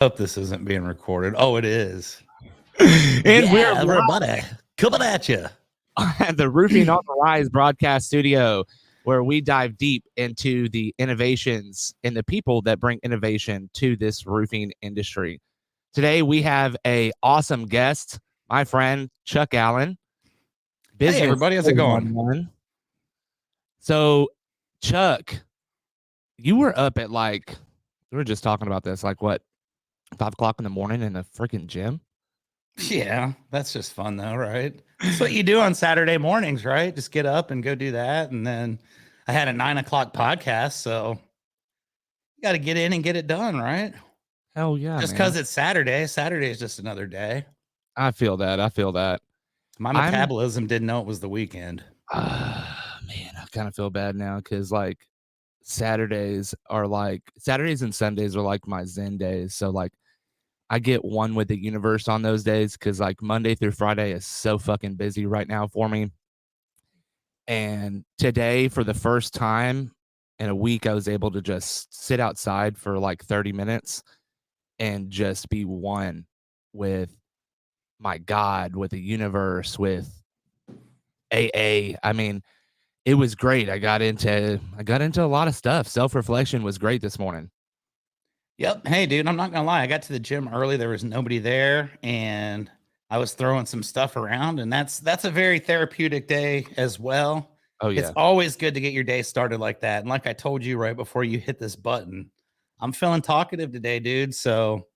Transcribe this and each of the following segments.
Hope this isn't being recorded. Oh, it is. And we're everybody coming at you. at the Roofing on the Rise broadcast studio, where we dive deep into the innovations and the people that bring innovation to this roofing industry. Today, we have a awesome guest, my friend Chuck Allen. Hey, everybody, how's it going? 411. So, Chuck, you were up at we were just talking about this, 5 o'clock in the morning in a freaking gym? Yeah, that's just fun though, right? That's what you do on Saturday mornings, right? Just get up and go do that. And then I had a 9 o'clock podcast, so you got to get in and get it done, right? Hell yeah, Just because it's Saturday. Saturday is just another day. I feel that. My metabolism didn't know it was the weekend. Man, I kind of feel bad now because Saturdays and Sundays are like my Zen days. So I get one with the universe on those days because Monday through Friday is so fucking busy right now for me. And today, for the first time in a week, I was able to just sit outside for 30 minutes and just be one with my God, with the universe, with AA. I mean, it was great. I got into a lot of stuff. Self-reflection was great this morning. Yep. Hey, dude, I'm not gonna lie. I got to the gym early. There was nobody there, and I was throwing some stuff around, and that's a very therapeutic day as well. Oh yeah. It's always good to get your day started like that. And like I told you right before you hit this button, I'm feeling talkative today, dude. So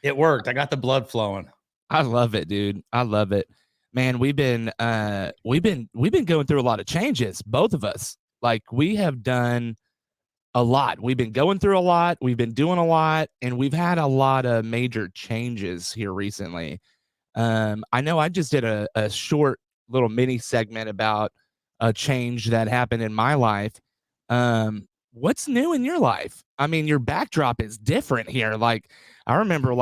it worked. I got the blood flowing. I love it, dude. I love it. Man, we've been going through a lot of changes, both of us. We have done a lot. We've been going through a lot. We've been doing a lot, and we've had a lot of major changes here recently. I know I just did a short little mini segment about a change that happened in my life. What's new in your life? I mean, your backdrop is different here. I remember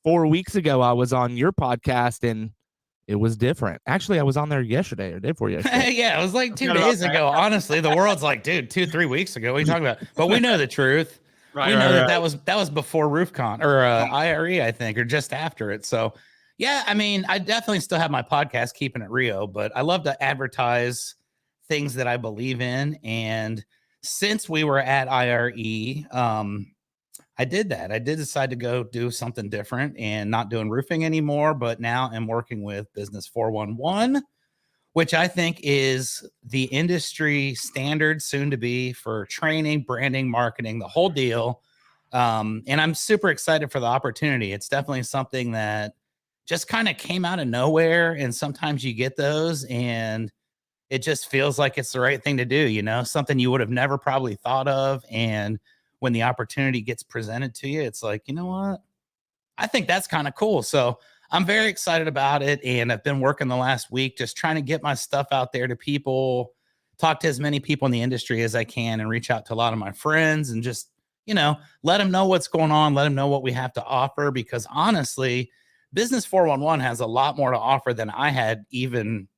4 weeks ago, I was on your podcast and it was different. Actually, I was on there yesterday or day before yesterday. Yeah, it was 2 days ago. Honestly, the world's dude, 2-3 weeks ago. What are you talking about? But we know the truth. We know that was before RoofCon or IRE, I think, or just after it. So, yeah, I mean, I definitely still have my podcast, Keeping It Rio, but I love to advertise things that I believe in. And since we were at IRE, I did that. I did decide to go do something different and not doing roofing anymore, but now I'm working with Business 411, which I think is the industry standard soon to be for training, branding, marketing, the whole deal. And I'm super excited for the opportunity. It's definitely something that just kind of came out of nowhere. And sometimes you get those and it just feels like it's the right thing to do, something you would have never probably thought of. And when the opportunity gets presented to you, it's like, you know what? I think that's kind of cool. So I'm very excited about it. And I've been working the last week just trying to get my stuff out there to people, talk to as many people in the industry as I can, and reach out to a lot of my friends and just, let them know what's going on, let them know what we have to offer. Because honestly, Business 411 has a lot more to offer than I had even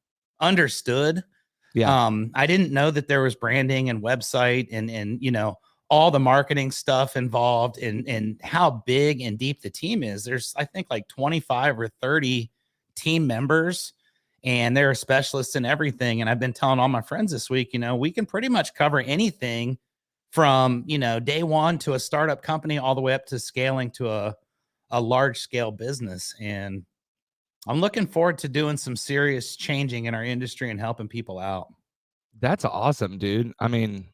understood. Yeah. I didn't know that there was branding and website and all the marketing stuff involved and how big and deep the team is. There's, I think, 25 or 30 team members, and there are specialists in everything. And I've been telling all my friends this week, we can pretty much cover anything from, day one to a startup company all the way up to scaling to a large scale business. And I'm looking forward to doing some serious changing in our industry and helping people out. That's awesome, dude. I mean,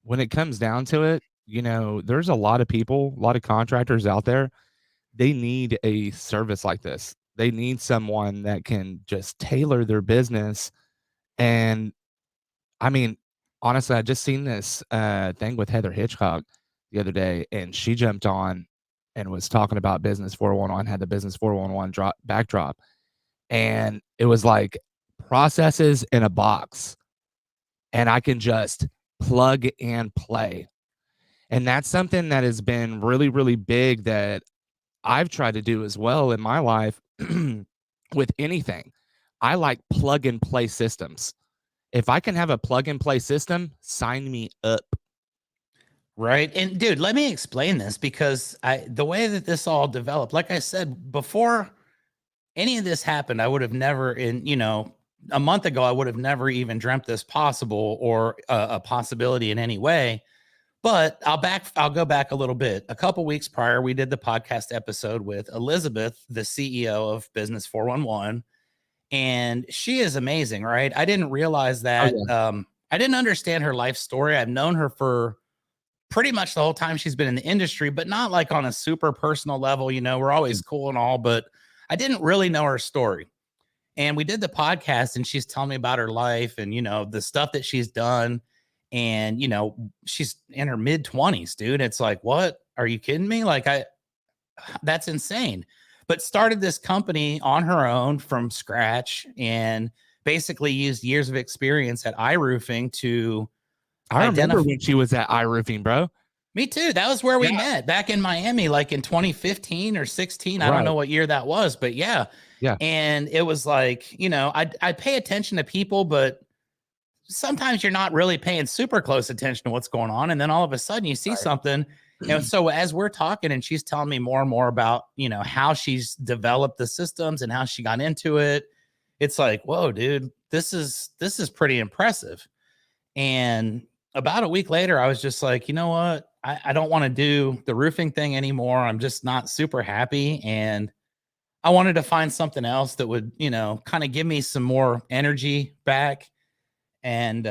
when it comes down to it, there's a lot of people, a lot of contractors out there. They need a service like this. They need someone that can just tailor their business. And I mean, honestly, I just seen this thing with Heather Hitchcock the other day, and she jumped on and was talking about Business 411, had the Business 411 backdrop. And it was like processes in a box. And I can just plug and play. And that's something that has been really, really big that I've tried to do as well in my life with anything. I like plug and play systems. If I can have a plug and play system, sign me up. Right. And dude, let me explain this because the way that this all developed, like I said, before any of this happened, I would have never a month ago, I would have never even dreamt this possible or a possibility in any way. But I'll go back a little bit. A couple weeks prior, we did the podcast episode with Elizabeth, the CEO of Business 411, and she is amazing, right? I didn't realize that. Oh, yeah. I didn't understand her life story. I've known her for pretty much the whole time she's been in the industry, but not like on a super personal level. We're always cool and all, but I didn't really know her story. And we did the podcast and she's telling me about her life and, the stuff that she's done. And, she's in her mid 20s, dude. It's like, what? Are you kidding me? That's insane. But started this company on her own from scratch and basically used years of experience at iRoofing to I remember when she was at iRoofing, bro. Me too. That was where we met back in Miami, like in 2015 or 16. I don't know what year that was, but yeah. Yeah. And it was like, I pay attention to people, but sometimes you're not really paying super close attention to what's going on. And then all of a sudden you see something. And so as we're talking and she's telling me more and more about, how she's developed the systems and how she got into it, it's like, whoa, dude, this is pretty impressive. And about a week later, I was just like, you know what? I don't want to do the roofing thing anymore. I'm just not super happy. And I wanted to find something else that would, kind of give me some more energy back. And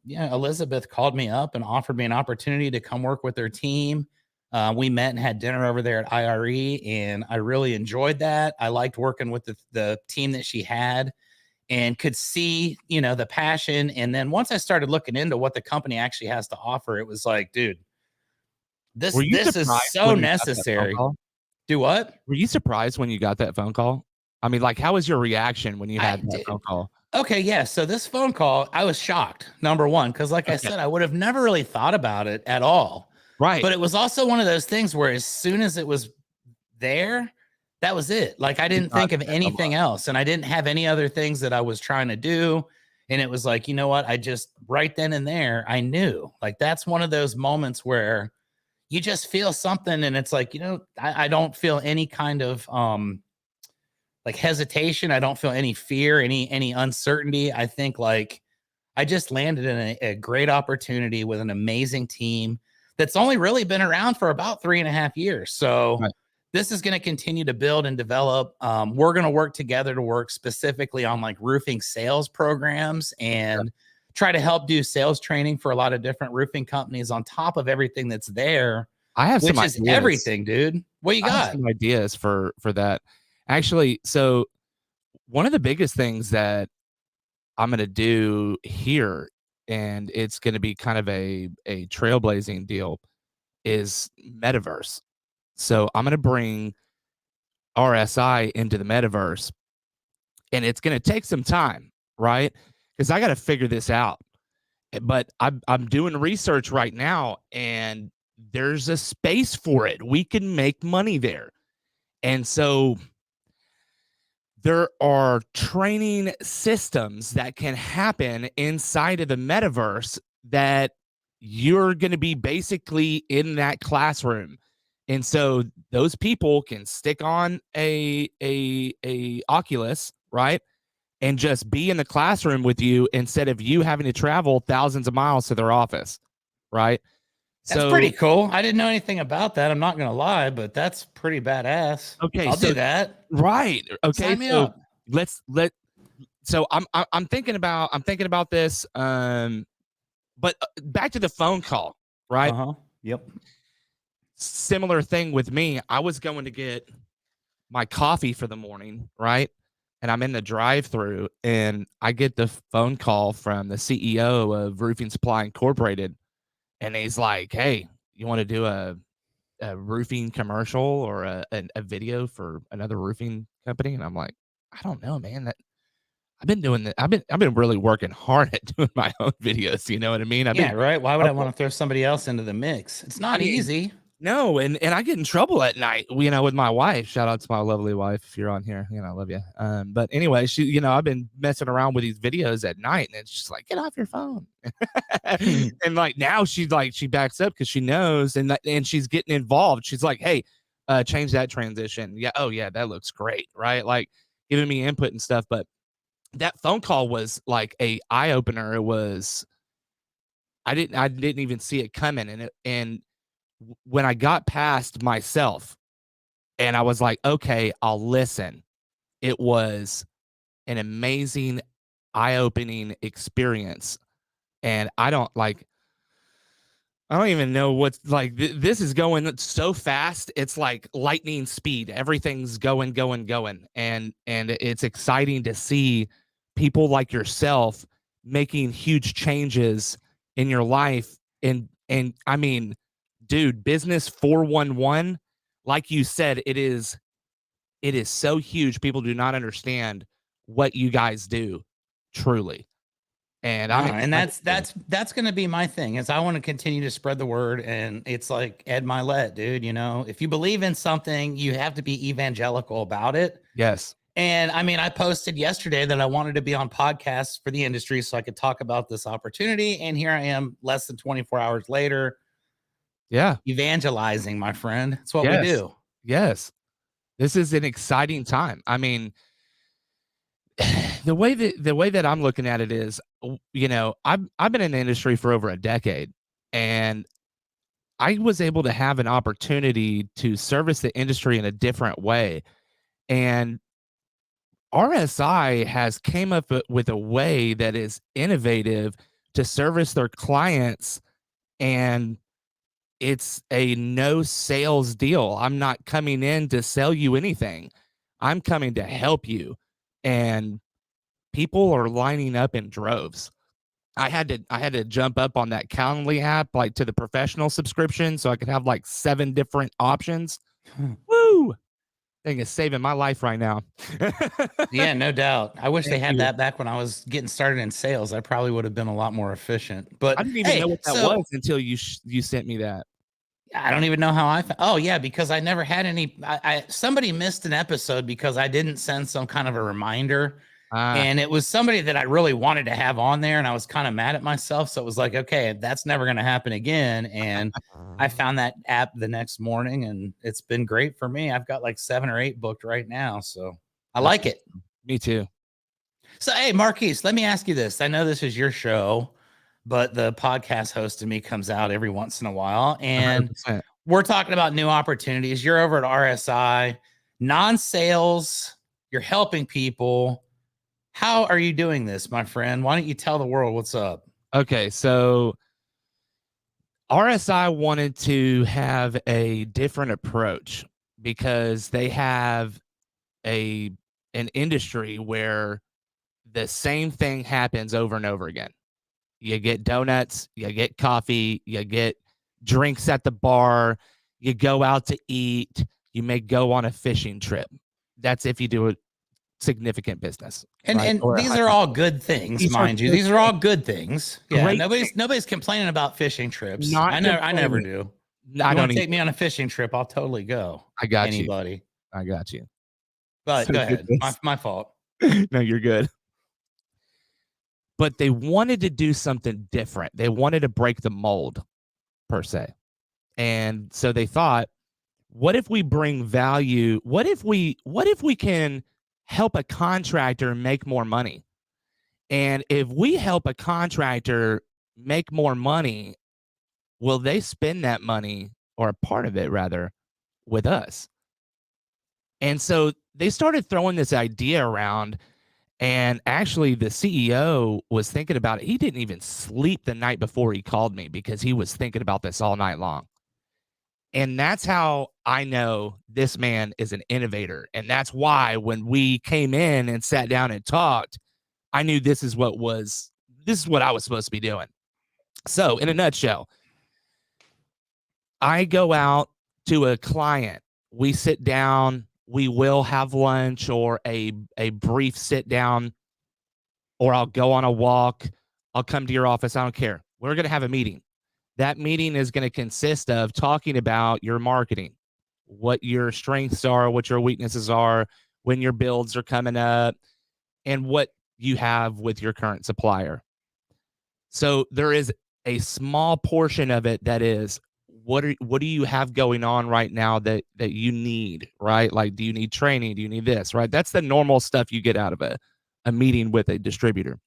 Elizabeth called me up and offered me an opportunity to come work with their team. We met and had dinner over there at IRE, and I really enjoyed that. I liked working with the team that she had and could see, the passion. And then once I started looking into what the company actually has to offer, it was like, dude, this is so necessary. Do what? Were you surprised when you got that phone call? I mean, like, how was your reaction when you had that phone call? Okay, yeah. So this phone call, I was shocked, number one, because like I said, I would have never really thought about it at all. Right. But it was also one of those things where as soon as it was there, that was it. Like I didn't think of anything else. And I didn't have any other things that I was trying to do. And it was like, you know what? I just right then and there, I knew. Like that's one of those moments where you just feel something and it's like, I don't feel any kind of like hesitation. I don't feel any fear, any uncertainty. I think like I just landed in a great opportunity with an amazing team that's only really been around for about 3.5 years. So this is going to continue to build and develop. We're going to work together to work specifically on like roofing sales programs and try to help do sales training for a lot of different roofing companies on top of everything that's there. I have some ideas. Everything, dude. What you got? I have some ideas for that. Actually, so one of the biggest things that I'm going to do here, and it's going to be kind of a trailblazing deal, is metaverse. So I'm going to bring RSI into the metaverse, and it's going to take some time, right? Because I got to figure this out. But I'm doing research right now, and there's a space for it. We can make money there. And so there are training systems that can happen inside of the metaverse that you're going to be basically in that classroom. And so those people can stick on a Oculus, right? And just be in the classroom with you instead of you having to travel thousands of miles to their office, right? That's pretty cool. I didn't know anything about that. I'm not going to lie, but that's pretty badass. Okay, I'll do that. Right. Okay. Sign me up. So I'm thinking about this. But back to the phone call, right? Yep. Similar thing with me. I was going to get my coffee for the morning, right? And I'm in the drive-through, and I get the phone call from the CEO of Roofing Supply Incorporated, and he's like, "Hey, you want to do a roofing commercial or a video for another roofing company?" And I'm like, "I don't know, man. That I've been doing that. I've been really working hard at doing my own videos. You know what I mean? Right. Why would I want to throw somebody else into the mix? It's not easy. No, and I get in trouble at night, with my wife. Shout out to my lovely wife if you're on here. I love you. But anyway, I've been messing around with these videos at night, and it's just like, get off your phone. And like now she backs up because she knows, and she's getting involved. She's like, hey, change that transition. Yeah, oh yeah, that looks great, right? Like giving me input and stuff. But that phone call was like a eye opener. It was I didn't even see it coming, and when I got past myself and I was like, okay, I'll listen, it was an amazing, eye opening experience. And I don't even know what's like, this is going so fast. It's like lightning speed. Everything's going. And it's exciting to see people like yourself making huge changes in your life. And I mean, dude, business 411, like you said, it is so huge. People do not understand what you guys do truly. And I'm And excited. that's going to be my thing is I want to continue to spread the word. And it's like Ed Milet, dude, if you believe in something, you have to be evangelical about it. Yes. And I mean, I posted yesterday that I wanted to be on podcasts for the industry so I could talk about this opportunity. And here I am less than 24 hours later. Yeah. Evangelizing, my friend. That's what we do. Yes. This is an exciting time. I mean, the way that I'm looking at it is, I've been in the industry for over a decade, and I was able to have an opportunity to service the industry in a different way. And RSI has came up with a way that is innovative to service their clients, and it's a no sales deal. I'm not coming in to sell you anything. I'm coming to help you. And people are lining up in droves. I had to jump up on that Calendly app, like to the professional subscription, so I could have like 7 different options. Woo! Thing is saving my life right now. Yeah, no doubt. I wish they had that back when I was getting started in sales. I probably would have been a lot more efficient. But I didn't even know what that was until you sent me that. I don't even know how oh yeah, because I never had any. Somebody missed an episode because I didn't send some kind of a reminder. And it was somebody that I really wanted to have on there, and I was kind of mad at myself. So it was like, okay, that's never going to happen again. And I found that app the next morning, and it's been great for me. I've got like 7 or 8 booked right now, so I like it. Me too. So hey, Marquise, let me ask you this. I know this is your show, but the podcast host in me comes out every once in a while, and 100%. We're talking about new opportunities. You're over at RSI, non-sales. You're helping people. How are you doing this, my friend? Why don't you tell the world what's up? Okay, so RSI wanted to have a different approach because they have an industry where the same thing happens over and over again. You get donuts, you get coffee, you get drinks at the bar, you go out to eat, you may go on a fishing trip. That's if you do a significant business. And right? these are all good things, mind you. These are all good things. Yeah, nobody's complaining about fishing trips. I never do. I don't take me on a fishing trip. I'll totally go. I got anybody. I got you. But go ahead. My fault. No, you're good. But they wanted to do something different. They wanted to break the mold, per se. And so they thought, what if we bring value? What if we can help a contractor make more money? And if we help a contractor make more money, will they spend that money, or a part of it rather, with us? And so they started throwing this idea around, and actually the CEO was thinking about it. He didn't even sleep the night before he called me because he was thinking about this all night long. And that's how I know this man is an innovator. And that's why when we came in and sat down and talked, I knew this is what I was supposed to be doing. So in a nutshell, I go out to a client, we sit down, we will have lunch or a brief sit down, or I'll go on a walk. I'll come to your office. I don't care. We're going to have a meeting. That meeting is going to consist of talking about your marketing, what your strengths are, what your weaknesses are, when your builds are coming up, and what you have with your current supplier. So there is a small portion of it that is what do you have going on right now that you need, right? Like, do you need training? Do you need this, right? That's the normal stuff you get out of a meeting with a distributor.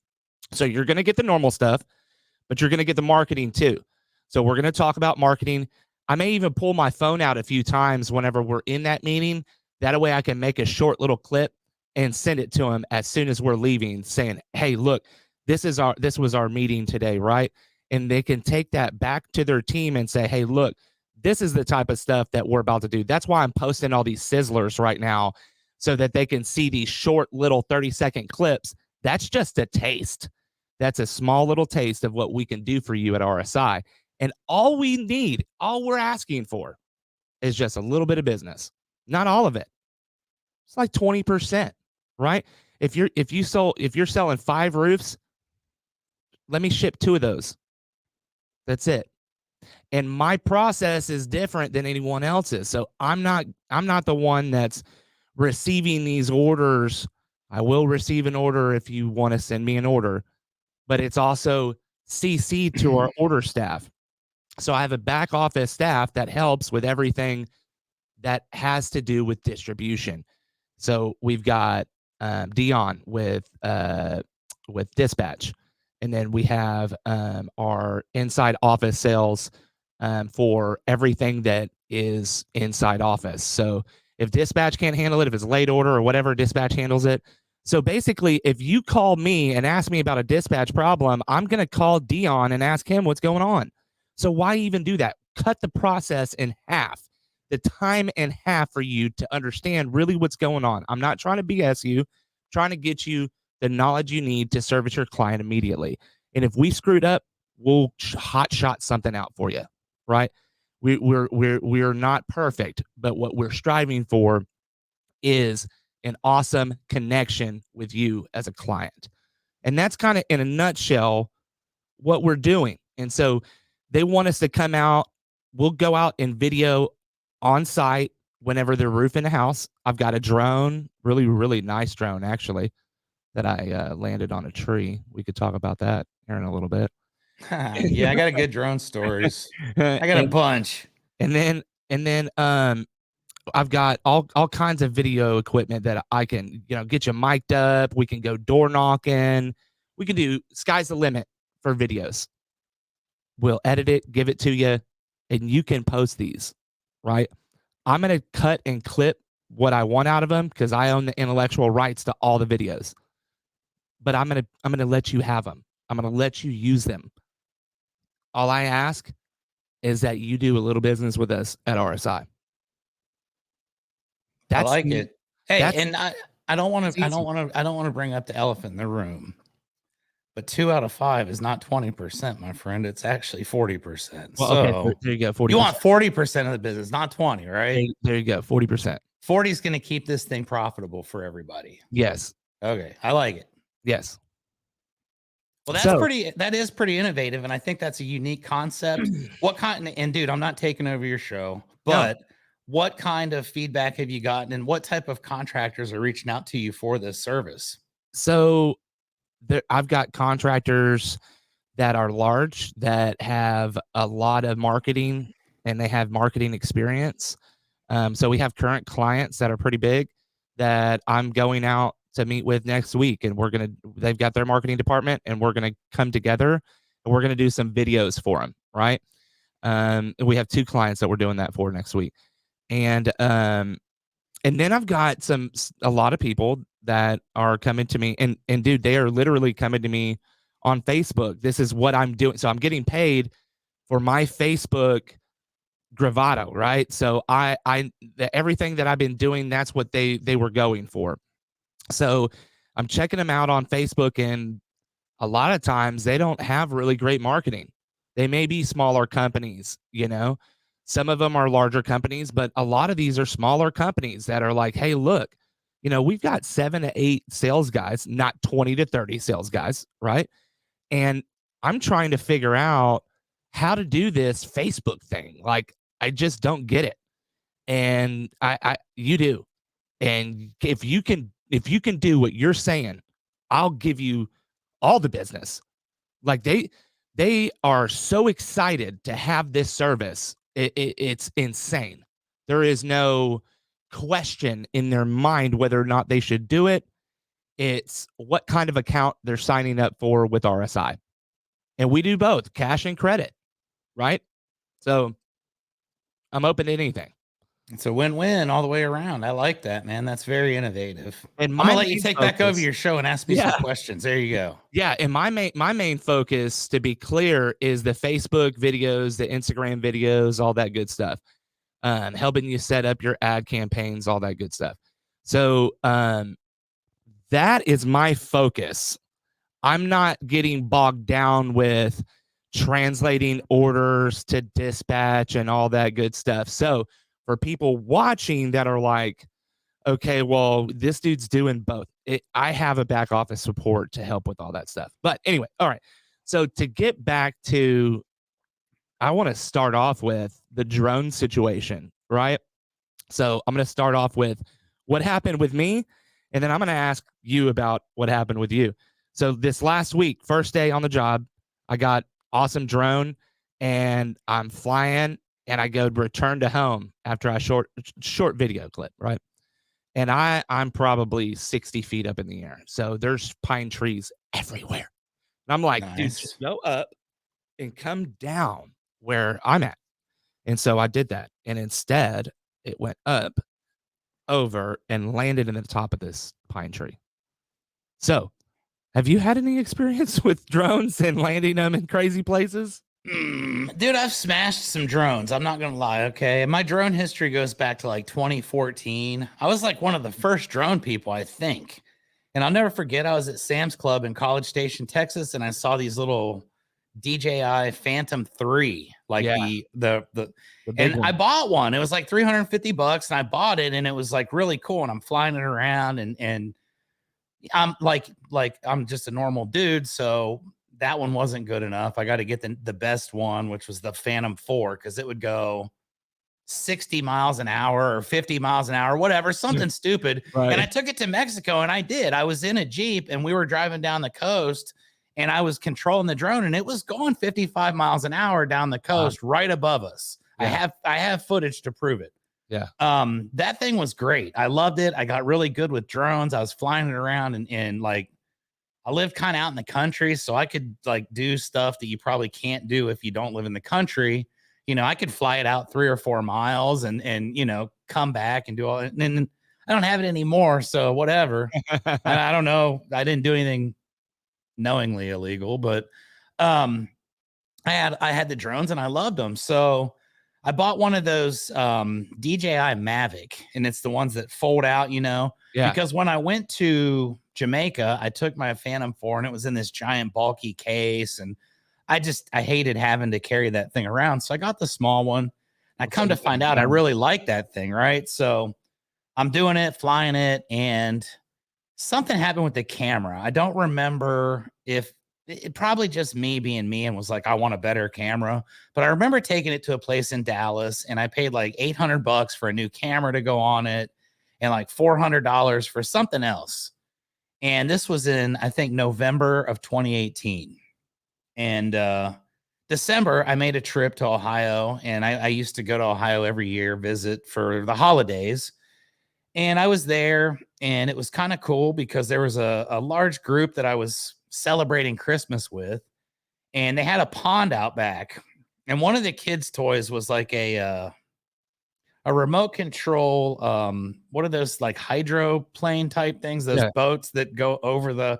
So you're going to get the normal stuff, but you're going to get the marketing too. So we're going to talk about marketing. I may even pull my phone out a few times whenever we're in that meeting. That way I can make a short little clip and send it to them as soon as we're leaving, saying, hey, look, this was our meeting today, right? And they can take that back to their team and say, hey, look, this is the type of stuff that we're about to do. That's why I'm posting all these sizzlers right now, so that they can see these short little 30-second clips. That's just a taste. That's a small little taste of what we can do for you at RSI. And all we're asking for is just a little bit of business, not all of it. It's like 20%, right? If you're selling 5 roofs, let me ship 2 of those. That's it. And my process is different than anyone else's. So I'm not the one that's receiving these orders. I will receive an order if you want to send me an order, but it's also CC to our order staff. So I have a back office staff that helps with everything that has to do with distribution. So we've got Dion with dispatch, and then we have our inside office sales for everything that is inside office. So if dispatch can't handle it, if it's late order or whatever, dispatch handles it. So basically, if you call me and ask me about a dispatch problem, I'm going to call Dion and ask him what's going on. So why even do that? Cut the process in half, the time in half for you to understand really what's going on. I'm not trying to BS you, trying to get you the knowledge you need to service your client immediately. And if we screwed up, we'll hot shot something out for you, right? We're not perfect, but what we're striving for is an awesome connection with you as a client. And that's kind of in a nutshell what we're doing. And so they want us to come out. We'll go out and video on site whenever they're roofing the house. I've got a drone, really, really nice drone, actually, that I landed on a tree. We could talk about that here in a little bit. Yeah, I got a good drone stories. I got a bunch. And then I've got all kinds of video equipment that I can, get you mic'd up. We can go door knocking. We can do sky's the limit for videos. We'll edit it, give it to you, and you can post these, right? I'm going to cut and clip what I want out of them because I own the intellectual rights to all the videos. But I'm going to let you have them. I'm going to let you use them. All I ask is that you do a little business with us at RSI. I like it. Hey, and I don't want to bring up the elephant in the room. But 2 out of 5 is not 20%, my friend. It's actually 40%. Well, so okay, there you go. 40%. You want 40% of the business, not 20, right? There you go. 40%. 40 is going to keep this thing profitable for everybody. Yes. Okay. I like it. Yes. Well, that is pretty innovative. And I think that's a unique concept. What kind, and dude, I'm not taking over your show, but what kind of feedback have you gotten and what type of contractors are reaching out to you for this service? So I've got contractors that are large that have a lot of marketing and they have marketing experience. So we have current clients that are pretty big that I'm going out to meet with next week, and they've got their marketing department, and we're going to come together and we're going to do some videos for them. Right. We have 2 clients that we're doing that for next week. And then I've got a lot of people that are coming to me and dude, they are literally coming to me on Facebook. This is what I'm doing. So I'm getting paid for my Facebook bravado, right? So everything that I've been doing, that's what they were going for. So I'm checking them out on Facebook, and a lot of times they don't have really great marketing. They may be smaller companies, Some of them are larger companies, but a lot of these are smaller companies that are like, hey, look, we've got 7 to 8 sales guys, not 20 to 30 sales guys, right? And I'm trying to figure out how to do this Facebook thing. Like, I just don't get it. And you do. And if you can do what you're saying, I'll give you all the business. Like, they are so excited to have this service. It's insane. There is no question in their mind whether or not they should do it. It's what kind of account they're signing up for with RSI. And we do both cash and credit, right? So I'm open to anything. It's a win-win all the way around. I like that, man. That's very innovative. And I'm gonna let you take back over your show and ask me some Yeah. questions. There you go. Yeah, and my main focus, to be clear, is the Facebook videos, the Instagram videos, all that good stuff. Helping you set up your ad campaigns, all that good stuff. So that is my focus. I'm not getting bogged down with translating orders to dispatch and all that good stuff. So for people watching that are like, okay, well, this dude's doing both, I have a back office support to help with all that stuff. But anyway, all right. So to get back to, I want to start off with the drone situation, right? So I'm going to start off with what happened with me, and then I'm going to ask you about what happened with you. So this last week, first day on the job, I got awesome drone, and I'm flying, and I go return to home after a short video clip, right? And I'm probably 60 feet up in the air. So there's pine trees everywhere. And I'm like, nice. Dude, just go up and come down where I'm at. And so I did that. And instead, it went up, over, and landed in the top of this pine tree. So have you had any experience with drones and landing them in crazy places? Dude, I've smashed some drones. I'm not going to lie. Okay. My drone history goes back to like 2014. I was like one of the first drone people, I think. And I'll never forget, I was at Sam's Club in College Station, Texas, and I saw these little DJI Phantom 3, like the and one. I bought one. It was like $350 and I bought it, and it was like really cool. And I'm flying it around, and I'm like I'm just a normal dude. So that one wasn't good enough. I got to get the best one, which was the Phantom 4, because it would go 60 miles an hour or 50 miles an hour, whatever, something stupid. Right. And I took it to Mexico, and I did. I was in a Jeep, and we were driving down the coast, and I was controlling the drone, and it was going 55 miles an hour down the coast right above us. Yeah. I have footage to prove it. Yeah. That thing was great. I loved it. I got really good with drones. I was flying it around, and like, I lived kind of out in the country, so I could like do stuff that you probably can't do if you don't live in the country. You know, I could fly it out 3 or 4 miles and you know, come back and do all. And I don't have it anymore, so whatever. I don't know. I didn't do anything knowingly illegal, but I had the drones and I loved them. So I bought one of those DJI Mavic, and it's the ones that fold out, you know. Yeah. Because when I went to Jamaica, I took my Phantom 4, and it was in this giant bulky case, and I hated having to carry that thing around. So I got the small one. I come to find out I really like that thing, right? So I'm doing it, flying it, and something happened with the camera. I don't remember if it probably just me being me and was like, I want a better camera. But I remember taking it to a place in Dallas, and I paid like $800 for a new camera to go on it, and like $400 for something else. And this was in, I think, November of 2018. And December, I made a trip to Ohio, and I used to go to Ohio every year, visit for the holidays. And I was there, and it was kind of cool because there was a large group that I was celebrating Christmas with, and they had a pond out back. And one of the kids' toys was like a remote control, what are those, like hydroplane type things, those boats that go over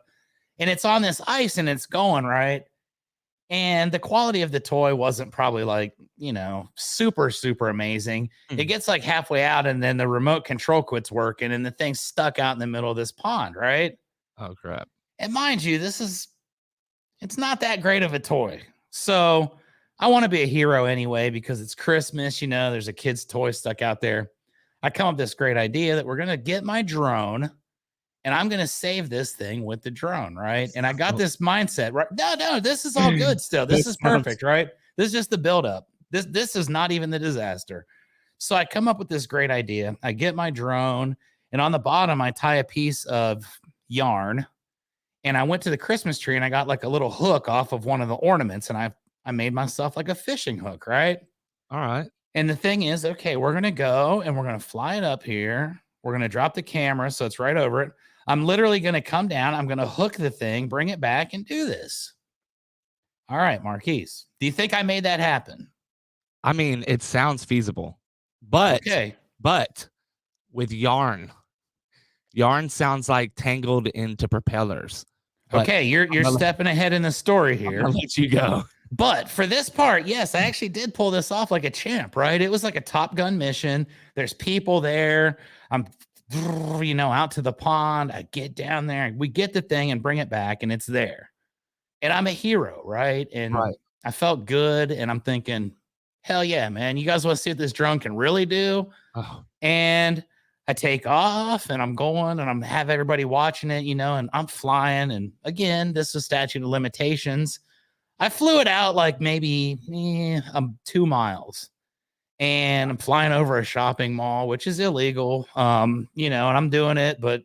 and it's on this ice and it's going right. And the quality of the toy wasn't probably like, you know, super, super amazing. It gets like halfway out, and then the remote control quits working, and the thing's stuck out in the middle of this pond, right? Oh, crap. And mind you, it's not that great of a toy. So I want to be a hero anyway, because it's Christmas, you know, there's a kid's toy stuck out there. I come up with this great idea that we're going to get my drone, and I'm going to save this thing with the drone, right? And I got this mindset, right? No, this is all good still. This is perfect, right? This is just the buildup. This is not even the disaster. So I come up with this great idea. I get my drone, and on the bottom, I tie a piece of yarn. And I went to the Christmas tree and I got like a little hook off of one of the ornaments, and I made myself like a fishing hook, right? All right. And the thing is, okay, we're gonna go and we're gonna fly it up here. We're gonna drop the camera so it's right over it. I'm literally gonna come down. I'm gonna hook the thing, bring it back, and do this. All right, Marquise. Do you think I made that happen? I mean, it sounds feasible, but Okay. with yarn sounds like tangled into propellers. But Okay, you're stepping ahead in the story here. I'll let you go. But for this part, yes, I actually did pull this off like a champ, right? It was like a Top Gun mission. There's people there. I'm, out to the pond. I get down there. We get the thing and bring it back, and it's there. And I'm a hero, right? And I felt good. And I'm thinking, hell yeah, man. You guys want to see what this drone can really do? Oh. And I take off and I'm going and I'm have everybody watching it, and I'm flying. And again, this is statute of limitations. I flew it out like maybe 2 miles, and I'm flying over a shopping mall, which is illegal. And I'm doing it, but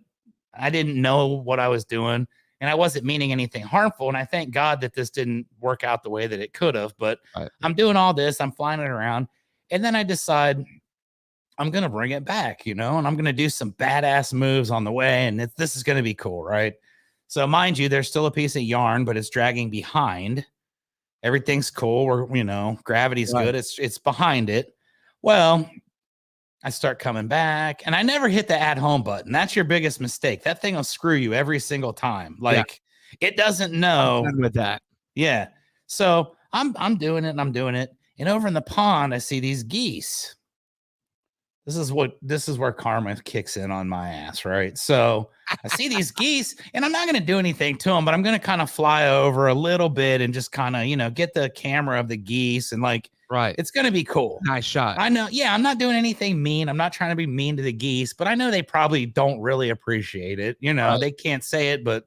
I didn't know what I was doing, and I wasn't meaning anything harmful. And I thank God that this didn't work out the way that it could have, but I'm doing all this, I'm flying it around. And then I decide I'm going to bring it back, and I'm going to do some badass moves on the way. And this is going to be cool. Right. So mind you, there's still a piece of yarn, but it's dragging behind. Everything's cool. Gravity's good. It's behind it. Well, I start coming back, and I never hit the at home button. That's your biggest mistake. That thing will screw you every single time. It doesn't know. I'm done with that. Yeah. So I'm doing it and I'm doing it. And over in the pond, I see these geese. This is where karma kicks in on my ass, right? So I see these geese, and I'm not going to do anything to them, but I'm going to kind of fly over a little bit and just kind of, get the camera of the geese, and it's going to be cool. Nice shot. I know. Yeah. I'm not doing anything mean. I'm not trying to be mean to the geese, but I know they probably don't really appreciate it. They can't say it, but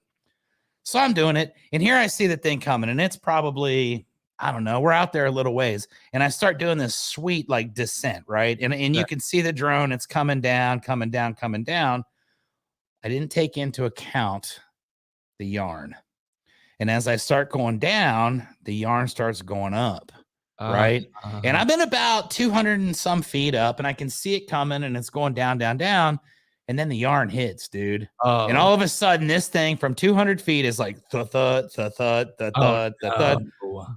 so I'm doing it. And here I see the thing coming, and it's probably, I don't know, we're out there a little ways, and I start doing this sweet descent, right? And you can see the drone, it's coming down, coming down, coming down. I didn't take into account the yarn. And as I start going down, the yarn starts going up, right? And I've been about 200 and some feet up, and I can see it coming, and it's going down, down, down. And then the yarn hits, dude. And all of a sudden, this thing from 200 feet is like thud, thud, thud, thud, thud, thud.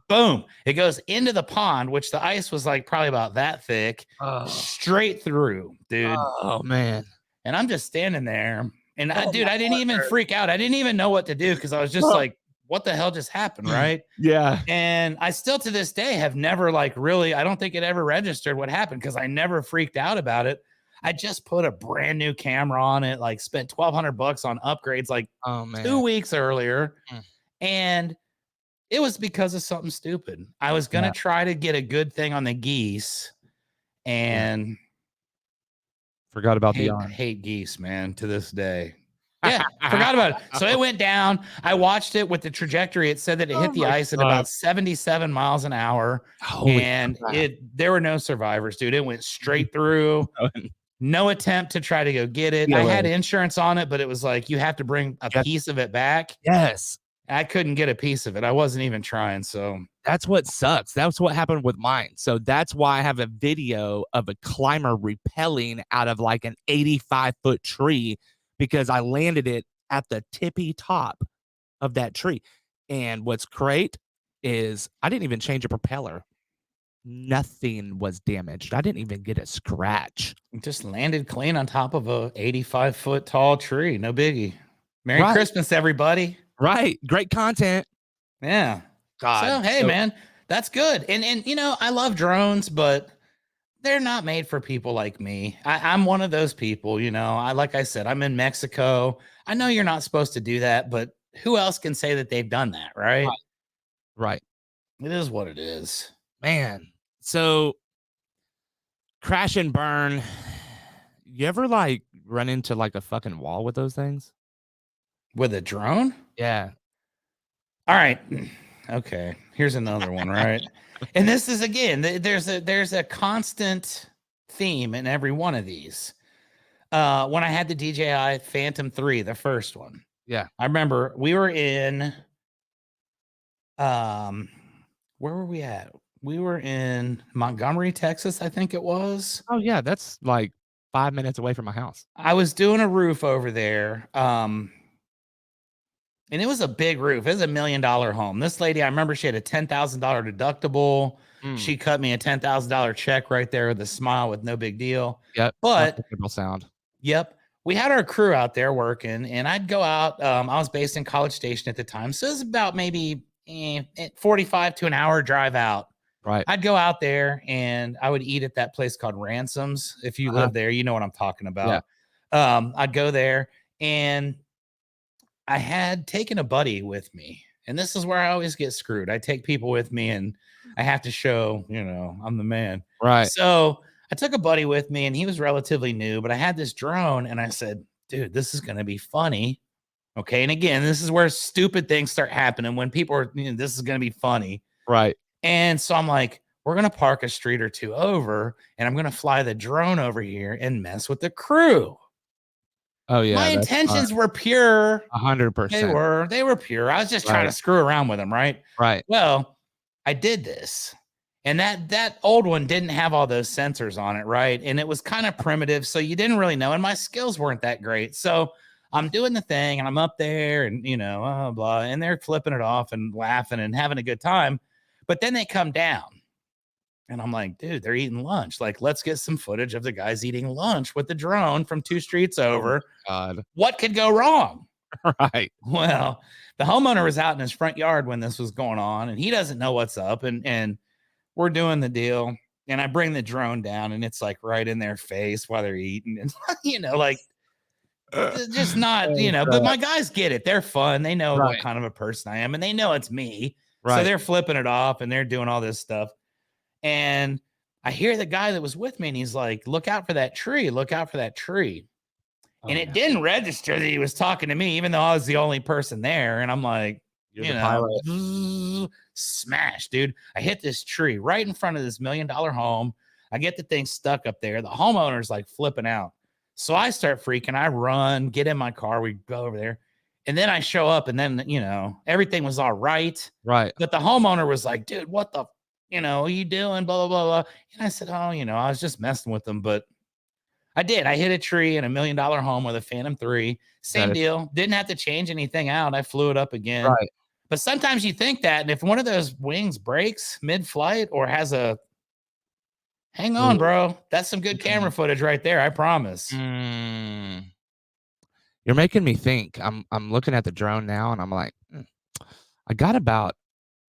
Boom. It goes into the pond, which the ice was probably about that thick, straight through, dude. Oh, man. And I'm just standing there. And I didn't even freak out. I didn't even know what to do, because I was just like, what the hell just happened, right? Yeah. And I still to this day have never really, I don't think it ever registered what happened, because I never freaked out about it. I just put a brand new camera on it, spent $1,200 on upgrades 2 weeks earlier. And it was because of something stupid. I was going to try to get a good thing on the geese, and forgot about the yarn. Hate geese, man, to this day. Yeah, forgot about it. So it went down. I watched it with the trajectory. It said that it hit the ice at about 77 miles an hour. And there were no survivors, dude. It went straight through. No attempt to try to go get it. I had insurance on it, but it was you have to bring a piece of it back. Yes. I couldn't get a piece of it. I wasn't even trying. So that's what sucks. That's what happened with mine. So that's why I have a video of a climber rappelling out of an 85-foot tree, because I landed it at the tippy top of that tree. And what's great is I didn't even change a propeller. Nothing was damaged. I didn't even get a scratch. It just landed clean on top of a 85-foot tall tree. No biggie. Merry Christmas, everybody. Right. Great content. Yeah. God. So, hey, man, that's good. And I love drones, but they're not made for people like me. I'm one of those people, like I said, I'm in Mexico. I know you're not supposed to do that, but who else can say that they've done that, right? Right. It is what it is. Man. So crash and burn. You ever run into a fucking wall with those things? With a drone? Yeah. All right. Okay, here's another one, right? And this is again, there's a constant theme in every one of these. When I had the DJI Phantom 3, the first one, Yeah. I remember we were in um where were we at? We were in Montgomery, Texas, I think it was. Oh yeah, that's like 5 minutes away from my house. I was doing a roof over there. And it was a big roof. It was $1 million home. This lady, I remember she had a $10,000 deductible. Mm. She cut me a $10,000 check right there with a smile with no big deal. Yep. But sound. yep, we had our crew out there working, and I'd go out. I was based in College Station at the time, so it was about maybe 45 to an hour drive out. Right. I'd go out there and I would eat at that place called Ransoms. If you live there, you know what I'm talking about. Yeah. I'd go there and I had taken a buddy with me, and this is where I always get screwed. I take people with me and I have to show, I'm the man. Right. So I took a buddy with me and he was relatively new, but I had this drone and I said, dude, this is going to be funny. Okay. And again, this is where stupid things start happening when people are, this is going to be funny. Right. And so I'm like, we're going to park a street or two over and I'm going to fly the drone over here and mess with the crew. Oh yeah. My intentions were pure. 100%. They were pure. I was just trying to screw around with them, right? Right. Well, I did this. And that old one didn't have all those sensors on it, right? And it was kind of primitive, so you didn't really know. And my skills weren't that great. So I'm doing the thing and I'm up there and, blah. And they're flipping it off and laughing and having a good time. But then they come down. And I'm like, dude, they're eating lunch. Like, let's get some footage of the guys eating lunch with the drone from 2 streets over. Oh God. What could go wrong? Right. Well, the homeowner was out in his front yard when this was going on, and he doesn't know what's up. And we're doing the deal. And I bring the drone down, and it's like right in their face while they're eating. And, like, just not, but my guys get it. They're fun. They know what kind of a person I am, and they know it's me. Right. So they're flipping it off and they're doing all this stuff. And I hear the guy that was with me and he's like, look out for that tree. Look out for that tree. Oh, and it didn't register that he was talking to me, even though I was the only person there. And I'm like, smash, dude. I hit this tree right in front of this $1 million home. I get the thing stuck up there. The homeowner's like flipping out. So I start freaking. I run, get in my car. We go over there. And then I show up and then, everything was all right. Right. But the homeowner was like, dude, what the what are you doing? Blah, blah, blah, blah. And I said, oh, I was just messing with them. But I did. I hit a tree in $1 million home with a Phantom 3. Same deal. Didn't have to change anything out. I flew it up again. Right. But sometimes you think that. And if one of those wings breaks mid-flight or has a, hang on, bro. That's some good camera footage right there. I promise. You're making me think. I'm looking at the drone now and I'm like, I got about,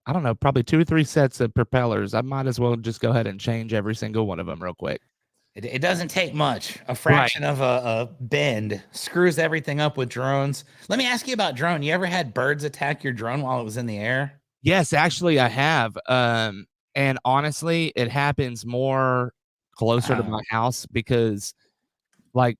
I don't know, probably 2 or 3 sets of propellers. I might as well just go ahead and change every single one of them real quick. It doesn't take much. A fraction of a bend screws everything up with drones. Let me ask you about drone. You ever had birds attack your drone while it was in the air? Yes, actually I have. And honestly, it happens more closer to my house because like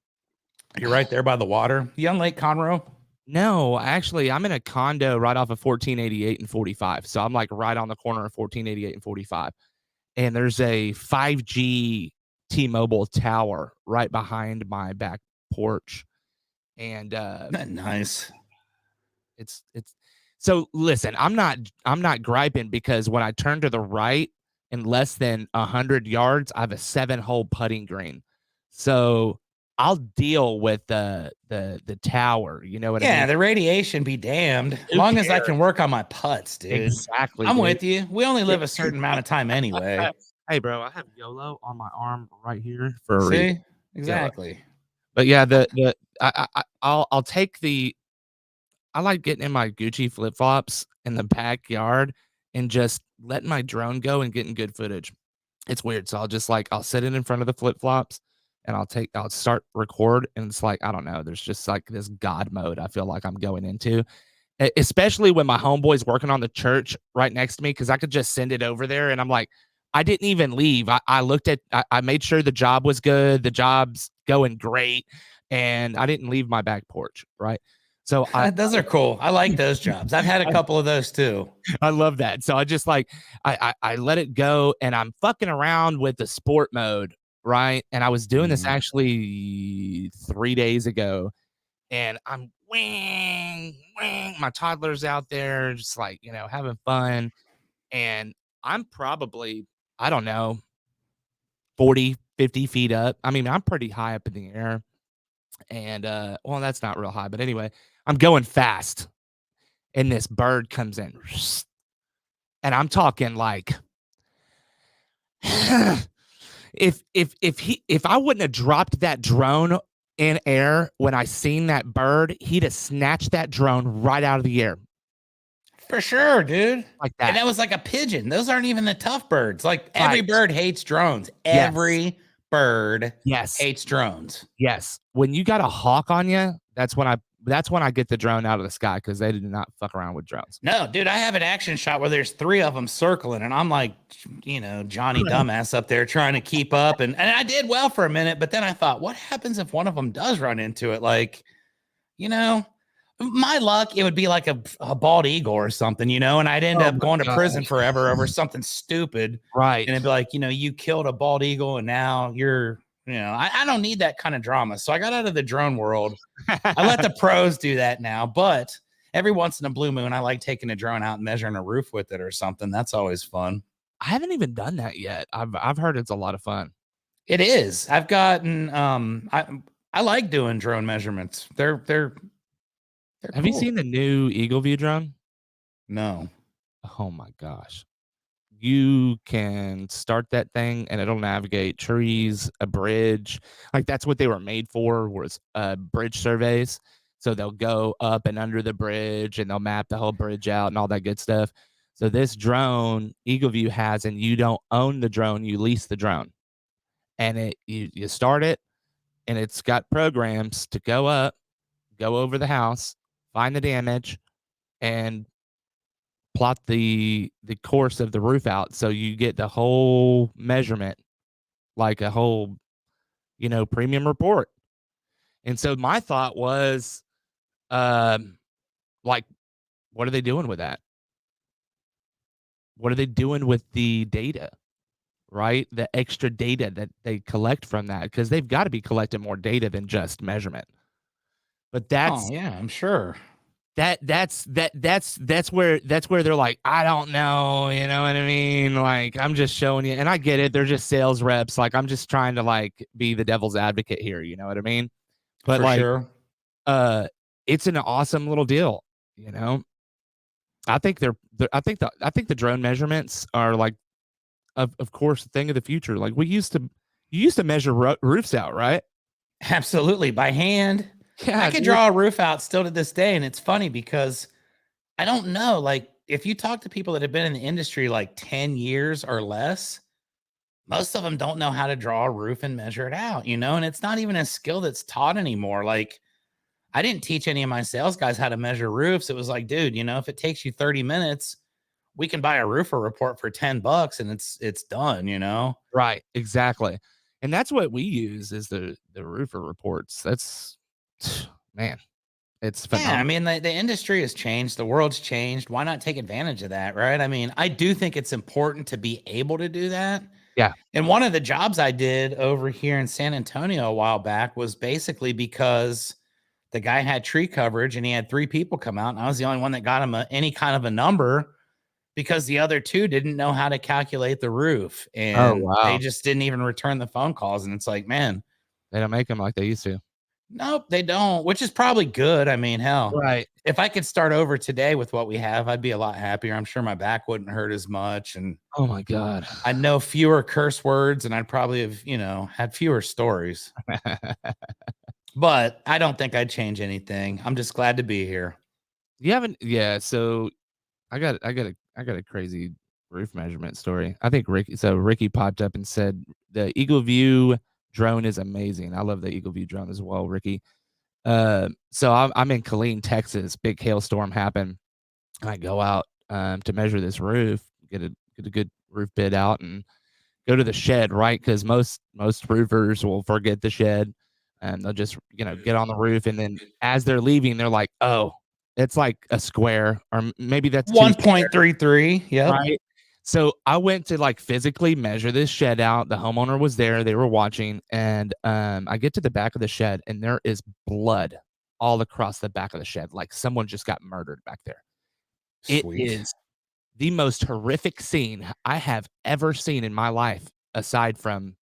you're right there by the water. You on Lake Conroe? No, actually, I'm in a condo right off of 1488 and 45. So I'm like right on the corner of 1488 and 45. And there's a 5G T-Mobile tower right behind my back porch. And nice. It's so listen, I'm not griping because when I turn to the right in less than 100 yards, I have a 7-hole putting green. So I'll deal with the tower. You know what I mean? Yeah, the radiation be damned. As long as I can work on my putts, dude. Exactly. I'm with you. We only live a certain amount of time anyway. Hey, bro, I have YOLO on my arm right here for a reason. reason. Exactly. YOLO. But yeah, I'll take the. I like getting in my Gucci flip flops in the backyard and just letting my drone go and getting good footage. It's weird, so I'll sit it in front of the flip flops. And I'll start record and it's like, I don't know, there's just like this God mode I feel like I'm going into, especially when my homeboy's working on the church right next to me, because I could just send it over there and I'm like, I didn't even leave. I made sure the job was good. The job's going great. And I didn't leave my back porch. Right. So Those are cool. I like those jobs. I've had a couple of those too. I love that. So I just like I let it go, and I'm fucking around with the sport mode, right? And I was doing this actually 3 days ago, and I'm wing, wing. My toddler's out there just like, having fun. And I'm probably, I don't know, 40, 50 feet up. I mean, I'm pretty high up in the air. And well, that's not real high, but anyway, I'm going fast. And this bird comes in. And I'm talking like if I wouldn't have dropped that drone in air when I seen that bird, he'd have snatched that drone right out of the air. For sure, dude. Like that. And that was like a pigeon. Those aren't even the tough birds. Like every bird hates drones. Every bird hates drones. Yes. When you got a hawk on you, that's when I get the drone out of the sky, because they do not fuck around with drones. No, dude, I have an action shot where there's 3 of them circling, and I'm like, Johnny dumbass up there trying to keep up. And I did well for a minute, but then I thought, what happens if one of them does run into it? Like, my luck, it would be like a bald eagle or something, and I'd end up going to prison forever over something stupid. Right. And it'd be like, you killed a bald eagle and now you're, I don't need that kind of drama. So I got out of the drone world. I let the pros do that now, but every once in a blue moon, I like taking a drone out and measuring a roof with it or something. That's always fun. I haven't even done that yet. I've heard it's a lot of fun. It is. I've gotten, I like doing drone measurements. They're Have you seen the new Eagle View drone? No. Oh my gosh. You can start that thing and it'll navigate trees, a bridge. Like that's what they were made for, was bridge surveys. So they'll go up and under the bridge and they'll map the whole bridge out and all that good stuff. So this drone Eagle View has, and you don't own the drone, you lease the drone. And you start it, and it's got programs to go up, go over the house, find the damage, and plot the course of the roof out, so you get the whole measurement, like a whole premium report. And so my thought was, like, what are they doing with that? What are they doing with the data, right? The extra data that they collect from that, because they've got to be collecting more data than just measurement. But that's I'm sure. That's where they're like, I don't know, you know what I mean? Like, I'm just showing you, and I get it. They're just sales reps. Like, I'm just trying to like be the devil's advocate here, you know what I mean? But for sure. It's an awesome little deal, I think I think the drone measurements are like, of course, a thing of the future. Like you used to measure roofs out, right? Absolutely, by hand. Yeah, I could draw a roof out still to this day. And it's funny because I don't know, like if you talk to people that have been in the industry like 10 years or less, most of them don't know how to draw a roof and measure it out, and it's not even a skill that's taught anymore. Like I didn't teach any of my sales guys how to measure roofs. It was like, dude, if it takes you 30 minutes, we can buy a roofer report for $10 and it's done, Right. Exactly. And that's what we use, is the roofer reports. That's, man, it's phenomenal. Yeah, I mean, the industry has changed. The world's changed. Why not take advantage of that, right? I mean, I do think it's important to be able to do that. Yeah. And one of the jobs I did over here in San Antonio a while back was basically because the guy had tree coverage and he had 3 people come out, and I was the only one that got him any kind of a number, because the other 2 didn't know how to calculate the roof, and they just didn't even return the phone calls. And it's like, man, they don't make them like they used to. Nope, they don't, which is probably good. I mean, hell, right. If I could start over today with what we have, I'd be a lot happier. I'm sure my back wouldn't hurt as much. And oh my God, I'd know fewer curse words, and I'd probably have, had fewer stories. But I don't think I'd change anything. I'm just glad to be here. You haven't, yeah. So I got a crazy roof measurement story. I think Ricky popped up and said the Eagle View drone is amazing. I love the Eagle View drone as well, Ricky. So I'm in Killeen, Texas. Big hailstorm happened. I go out to measure this roof, get a good roof bid out, and go to the shed, right? Because most roofers will forget the shed. and they'll just, get on the roof, and then as they're leaving, they're like, "Oh, it's like a square, or maybe that's 1.33. Yep. right?" So I went to like physically measure this shed out. The homeowner was there; they were watching, and I get to the back of the shed, and there is blood all across the back of the shed, like someone just got murdered back there. It Sweet. is the most horrific scene I have ever seen in my life, aside from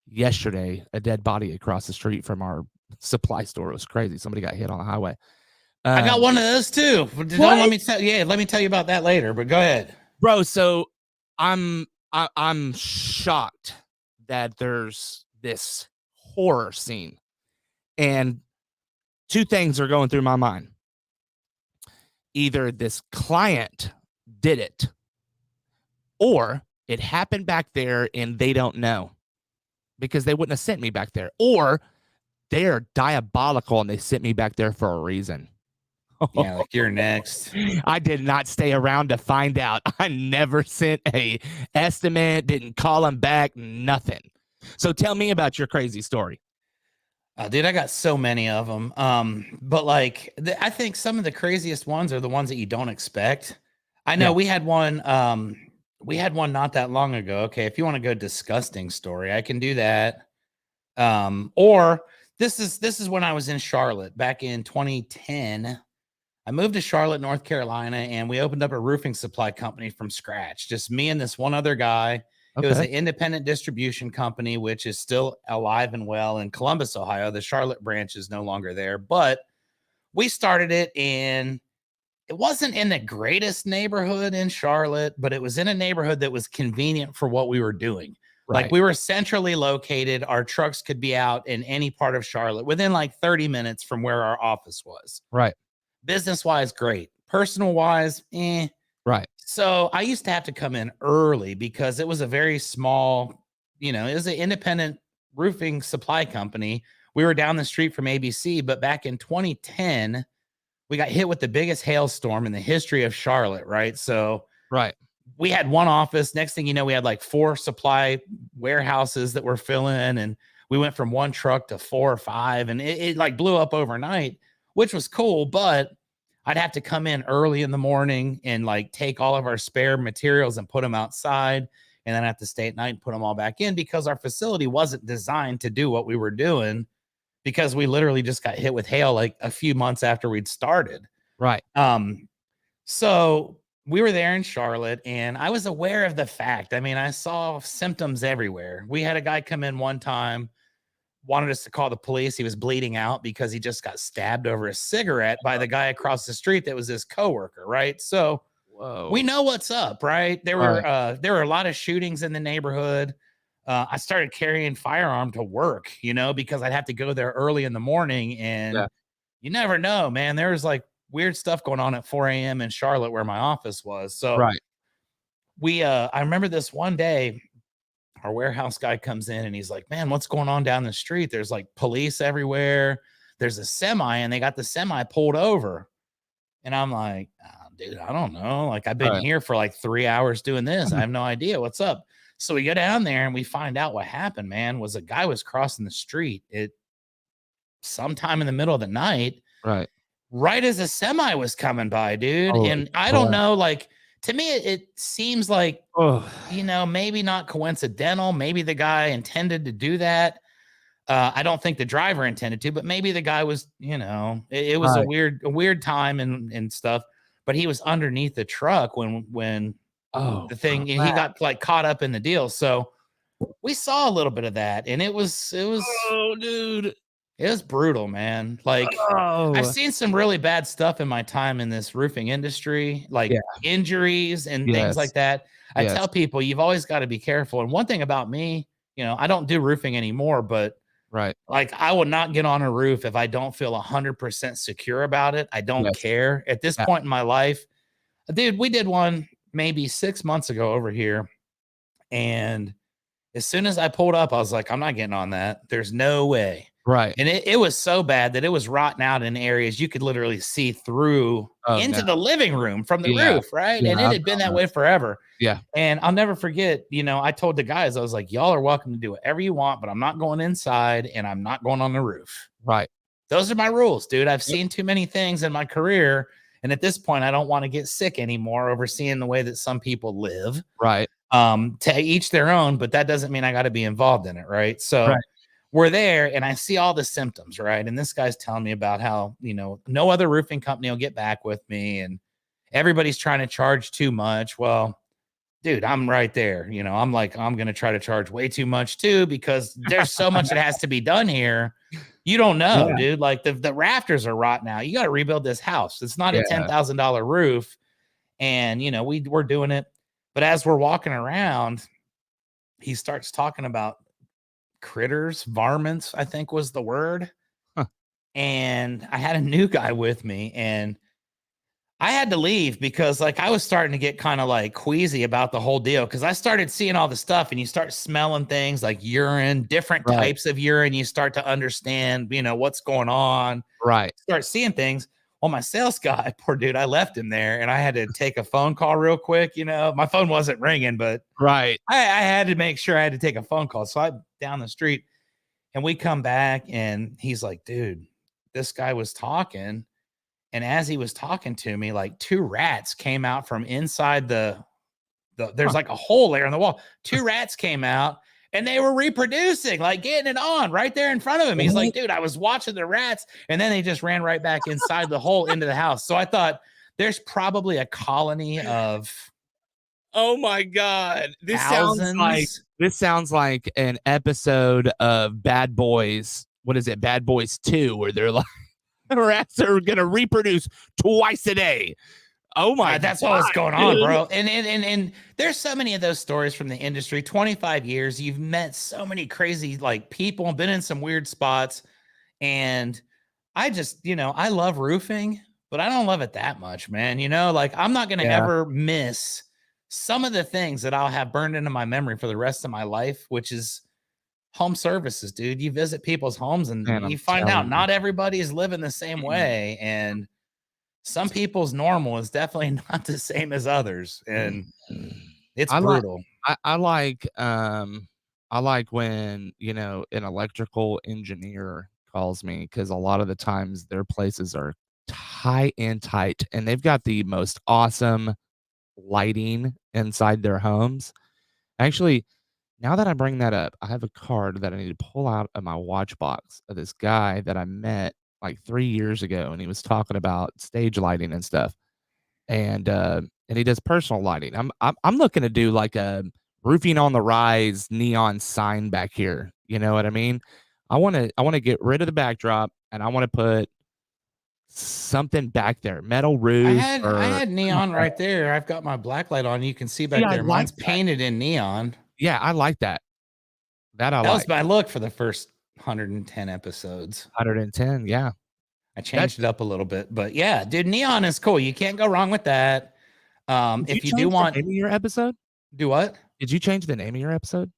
yesterday, a dead body across the street from our supply store. It was crazy. Somebody got hit on the highway. I got one of those too. Don't let me tell. Yeah, let me tell you about that later. But go ahead, bro. So I'm shocked that there's this horror scene, and two things are going through my mind. Either this client did it, or it happened back there and they don't know, because they wouldn't have sent me back there, or they are diabolical and they sent me back there for a reason. Yeah, like you're next. I did not stay around to find out. I never sent a estimate, didn't call them back, nothing. So tell me about your crazy story. Dude, I got so many of them. But like, I think some of the craziest ones are the ones that you don't expect. I know we had one. We had one not that long ago. Okay, if you want to go disgusting story, I can do that. Or this is when I was in Charlotte back in 2010. I moved to Charlotte, North Carolina, and we opened up a roofing supply company from scratch. Just me and this one other guy. Okay. It was an independent distribution company, which is still alive and well in Columbus, Ohio. The Charlotte branch is no longer there, but we started it in, it wasn't in the greatest neighborhood in Charlotte, but it was in a neighborhood that was convenient for what we were doing. Right. Like we were centrally located. Our trucks could be out in any part of Charlotte within like 30 minutes from where our office was. Right. Business wise, great. Personal wise, Right. So I used to have to come in early because it was a very small, it was an independent roofing supply company. We were down the street from ABC, but back in 2010, we got hit with the biggest hailstorm in the history of Charlotte, right? So we had one office. Next thing you know, we had like 4 supply warehouses that were filling, and we went from 1 truck to 4 or 5, and it like blew up overnight, which was cool, but I'd have to come in early in the morning and like take all of our spare materials and put them outside, and then I have to stay at night and put them all back in because our facility wasn't designed to do what we were doing, because we literally just got hit with hail like a few months after we'd started. Right. So we were there in Charlotte, and I was aware of the fact. I mean, I saw symptoms everywhere. We had a guy come in one time, wanted us to call the police. He was bleeding out because he just got stabbed over a cigarette by the guy across the street that was his coworker, right? So we know what's up, right? There were a lot of shootings in the neighborhood. I started carrying firearm to work, because I'd have to go there early in the morning, and you never know, man. There was like weird stuff going on at 4 a.m. in Charlotte where my office was. So I remember this one day, our warehouse guy comes in and he's like, "Man, what's going on down the street? There's like police everywhere. There's a semi, and they got the semi pulled over." And I'm like, "Oh, dude, I don't know. Like, I've been here for like 3 hours doing this. I have no idea what's up." So we go down there and we find out what happened, man. Was a guy was crossing the street at sometime in the middle of the night. Right as a semi was coming by, dude. And I don't know, like, to me, it seems like, maybe not coincidental. Maybe the guy intended to do that. I don't think the driver intended to, but maybe the guy was, it was a weird time and stuff. But he was underneath the truck when the thing, he got like caught up in the deal. So we saw a little bit of that, and it was, dude, it was brutal, man. Like, I've seen some really bad stuff in my time in this roofing industry, like injuries and things like that. I tell people, you've always got to be careful. And one thing about me, I don't do roofing anymore, but like, I will not get on a roof if I don't feel 100% secure about it. I don't care at this point in my life. Dude, we did one maybe 6 months ago over here, and as soon as I pulled up, I was like, I'm not getting on that. There's no way. Right. And it was so bad that it was rotting out in areas you could literally see through into the living room from the roof, right? Yeah, And it had been that way forever. Yeah. And I'll never forget, I told the guys, I was like, y'all are welcome to do whatever you want, but I'm not going inside and I'm not going on the roof. Right. Those are my rules, dude. I've seen too many things in my career. And at this point, I don't want to get sick anymore over seeing the way that some people live. Right. To each their own, but that doesn't mean I got to be involved in it. Right. So we're there and I see all the symptoms. Right. And this guy's telling me about how, no other roofing company will get back with me and everybody's trying to charge too much. Well, dude, I'm right there. I'm like, I'm going to try to charge way too much too, because there's so much that has to be done here. You don't know, dude. Like the rafters are rot now. You got to rebuild this house. It's not a $10,000 roof. And, we're doing it. But as we're walking around, he starts talking about critters, varmints, I think was the word. Huh. And I had a new guy with me and I had to leave because I was starting to get kind of queasy about the whole deal. Cause I started seeing all the stuff and you start smelling things like urine, different types of urine. You start to understand, what's going on. Right. Start seeing things. Well, my sales guy, poor dude, I left him there and I had to take a phone call real quick. My phone wasn't ringing, but I had to make sure I had to take a phone call. So I'm down the street and we come back and he's like, dude, this guy was talking. And as he was talking to me, 2 rats came out from inside there's a hole there in the wall. 2 rats came out. And they were reproducing, getting it on right there in front of him. He's like, dude, I was watching the rats. And then they just ran right back inside the hole into the house. So I thought there's probably a colony of. Oh my God. This thousands. sounds like an episode of Bad Boys. What is it? Bad Boys 2, where they're like, rats are going to reproduce twice a day. Oh my, that's what was going on, bro. And there's so many of those stories from the industry. 25 years, you've met so many crazy people, been in some weird spots. And I just, I love roofing, but I don't love it that much, man. I'm not going to ever miss some of the things that I'll have burned into my memory for the rest of my life, which is home services, dude. You visit people's homes and you find out not everybody is living the same way. And some people's normal is definitely not the same as others, and it's brutal. I like when an electrical engineer calls me, because a lot of the times their places are tight and they've got the most awesome lighting inside their homes. Actually, now that I bring that up, I have a card that I need to pull out of my watch box of this guy that I met 3 years ago, and he was talking about stage lighting and stuff. And he does personal lighting. I'm looking to do a roofing on the rise neon sign back here. You know what I mean? I want to get rid of the backdrop and I want to put something back there, metal roof. I had neon right there. I've got my black light on. You can see back there. Mine's painted in neon. Yeah, I like that. That was my look for the first 110 episodes. 110, yeah. I changed it up a little bit, but yeah, dude, neon is cool. You can't go wrong with that. If you do want the name of your episode, do what? Did you change the name of your episode?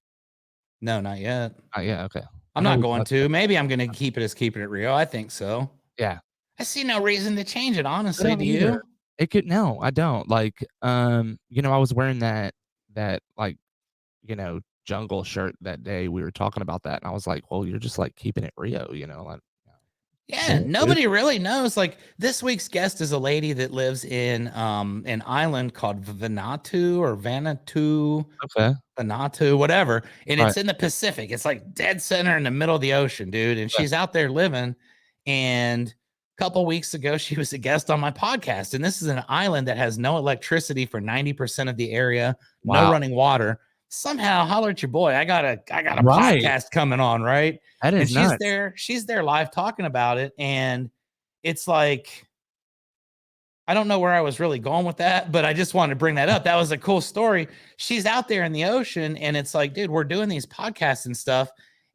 No, not yet. Yeah, okay. I'm not going to. Maybe I'm going to keep it as Keeping It Real. I think so. Yeah. I see no reason to change it, honestly. Do you? No, I don't. I was wearing that jungle shirt that day. We were talking about that, and I was like, well, you're just keeping it Rio, Yeah, nobody really knows. This week's guest is a lady that lives in an island called Vanuatu or Vanuatu. Okay. Vanuatu, whatever. And it's in the Pacific. It's dead center in the middle of the ocean, dude. And she's out there living. And a couple weeks ago, she was a guest on my podcast. And this is an island that has no electricity for 90% of the area, no running water. Somehow holler at your boy. I got a podcast coming on, right? That is nuts. She's there live talking about it. And it's I don't know where I was really going with that, but I just wanted to bring that up. That was a cool story. She's out there in the ocean and it's dude, we're doing these podcasts and stuff.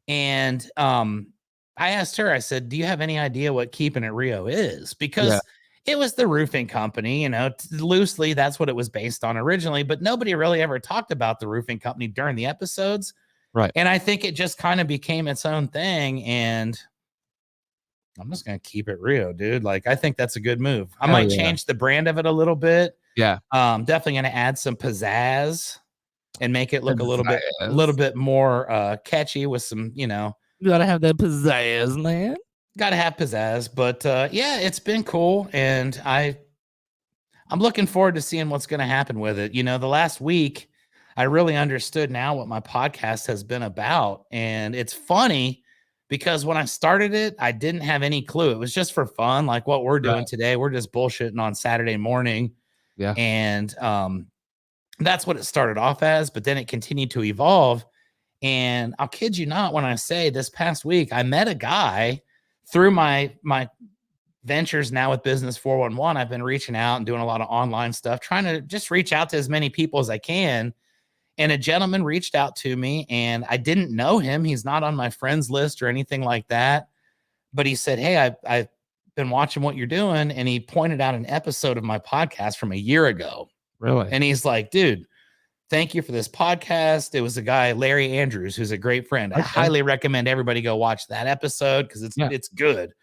And I asked her, I said, do you have any idea what Keeping It Rio is? Because it was the roofing company, loosely, that's what it was based on originally, but nobody really ever talked about the roofing company during the episodes. Right. And I think it just kind of became its own thing. And I'm just gonna keep it Rio, dude. Like, I think that's a good move. I Hell might yeah. change the brand of it a little bit. Yeah. Definitely gonna add some pizzazz and make it look a little Pizzazz. bit more catchy with some, you know, You gotta have that pizzazz, man. gotta have pizzazz. But yeah, it's been cool, and I'm looking forward to seeing what's gonna happen with it. You know, the last week I really understood now what my podcast has been about. And it's funny because when I started it, I didn't have any clue. It was just for fun, like what we're doing Right. today. We're just bullshitting on Saturday morning. Yeah. And that's what it started off as, but then it continued to evolve. And I'll kid you not when I say this past week, I met a guy through my ventures now with Business 411. I've been reaching out and doing a lot of online stuff, trying to just reach out to as many people as I can. And a gentleman reached out to me, and I didn't know him. He's not on my friends list or anything like that. But he said, "Hey, I've been watching what you're doing." And he pointed out an episode of my podcast from a year ago. Really? And he's like, "Dude, thank you for this podcast." It was a guy, Larry Andrews, who's a great friend. I highly recommend everybody go watch that episode because it's good.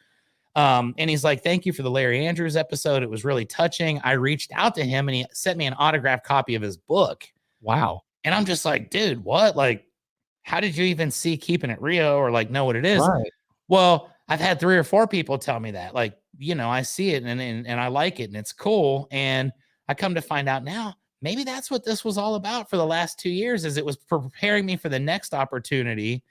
And he's like, "Thank you for the Larry Andrews episode. It was really touching." I reached out to him, and he sent me an autographed copy of his book. Wow. And I'm just like, "Dude, what? Like, how did you even see Keeping It Rio or like know what it is?" Right. Well, I've had 3 or 4 people tell me that. Like, you know, I see it and I like it and it's cool. And I come to find out now, maybe that's what this was all about for the last 2 years, is it was preparing me for the next opportunity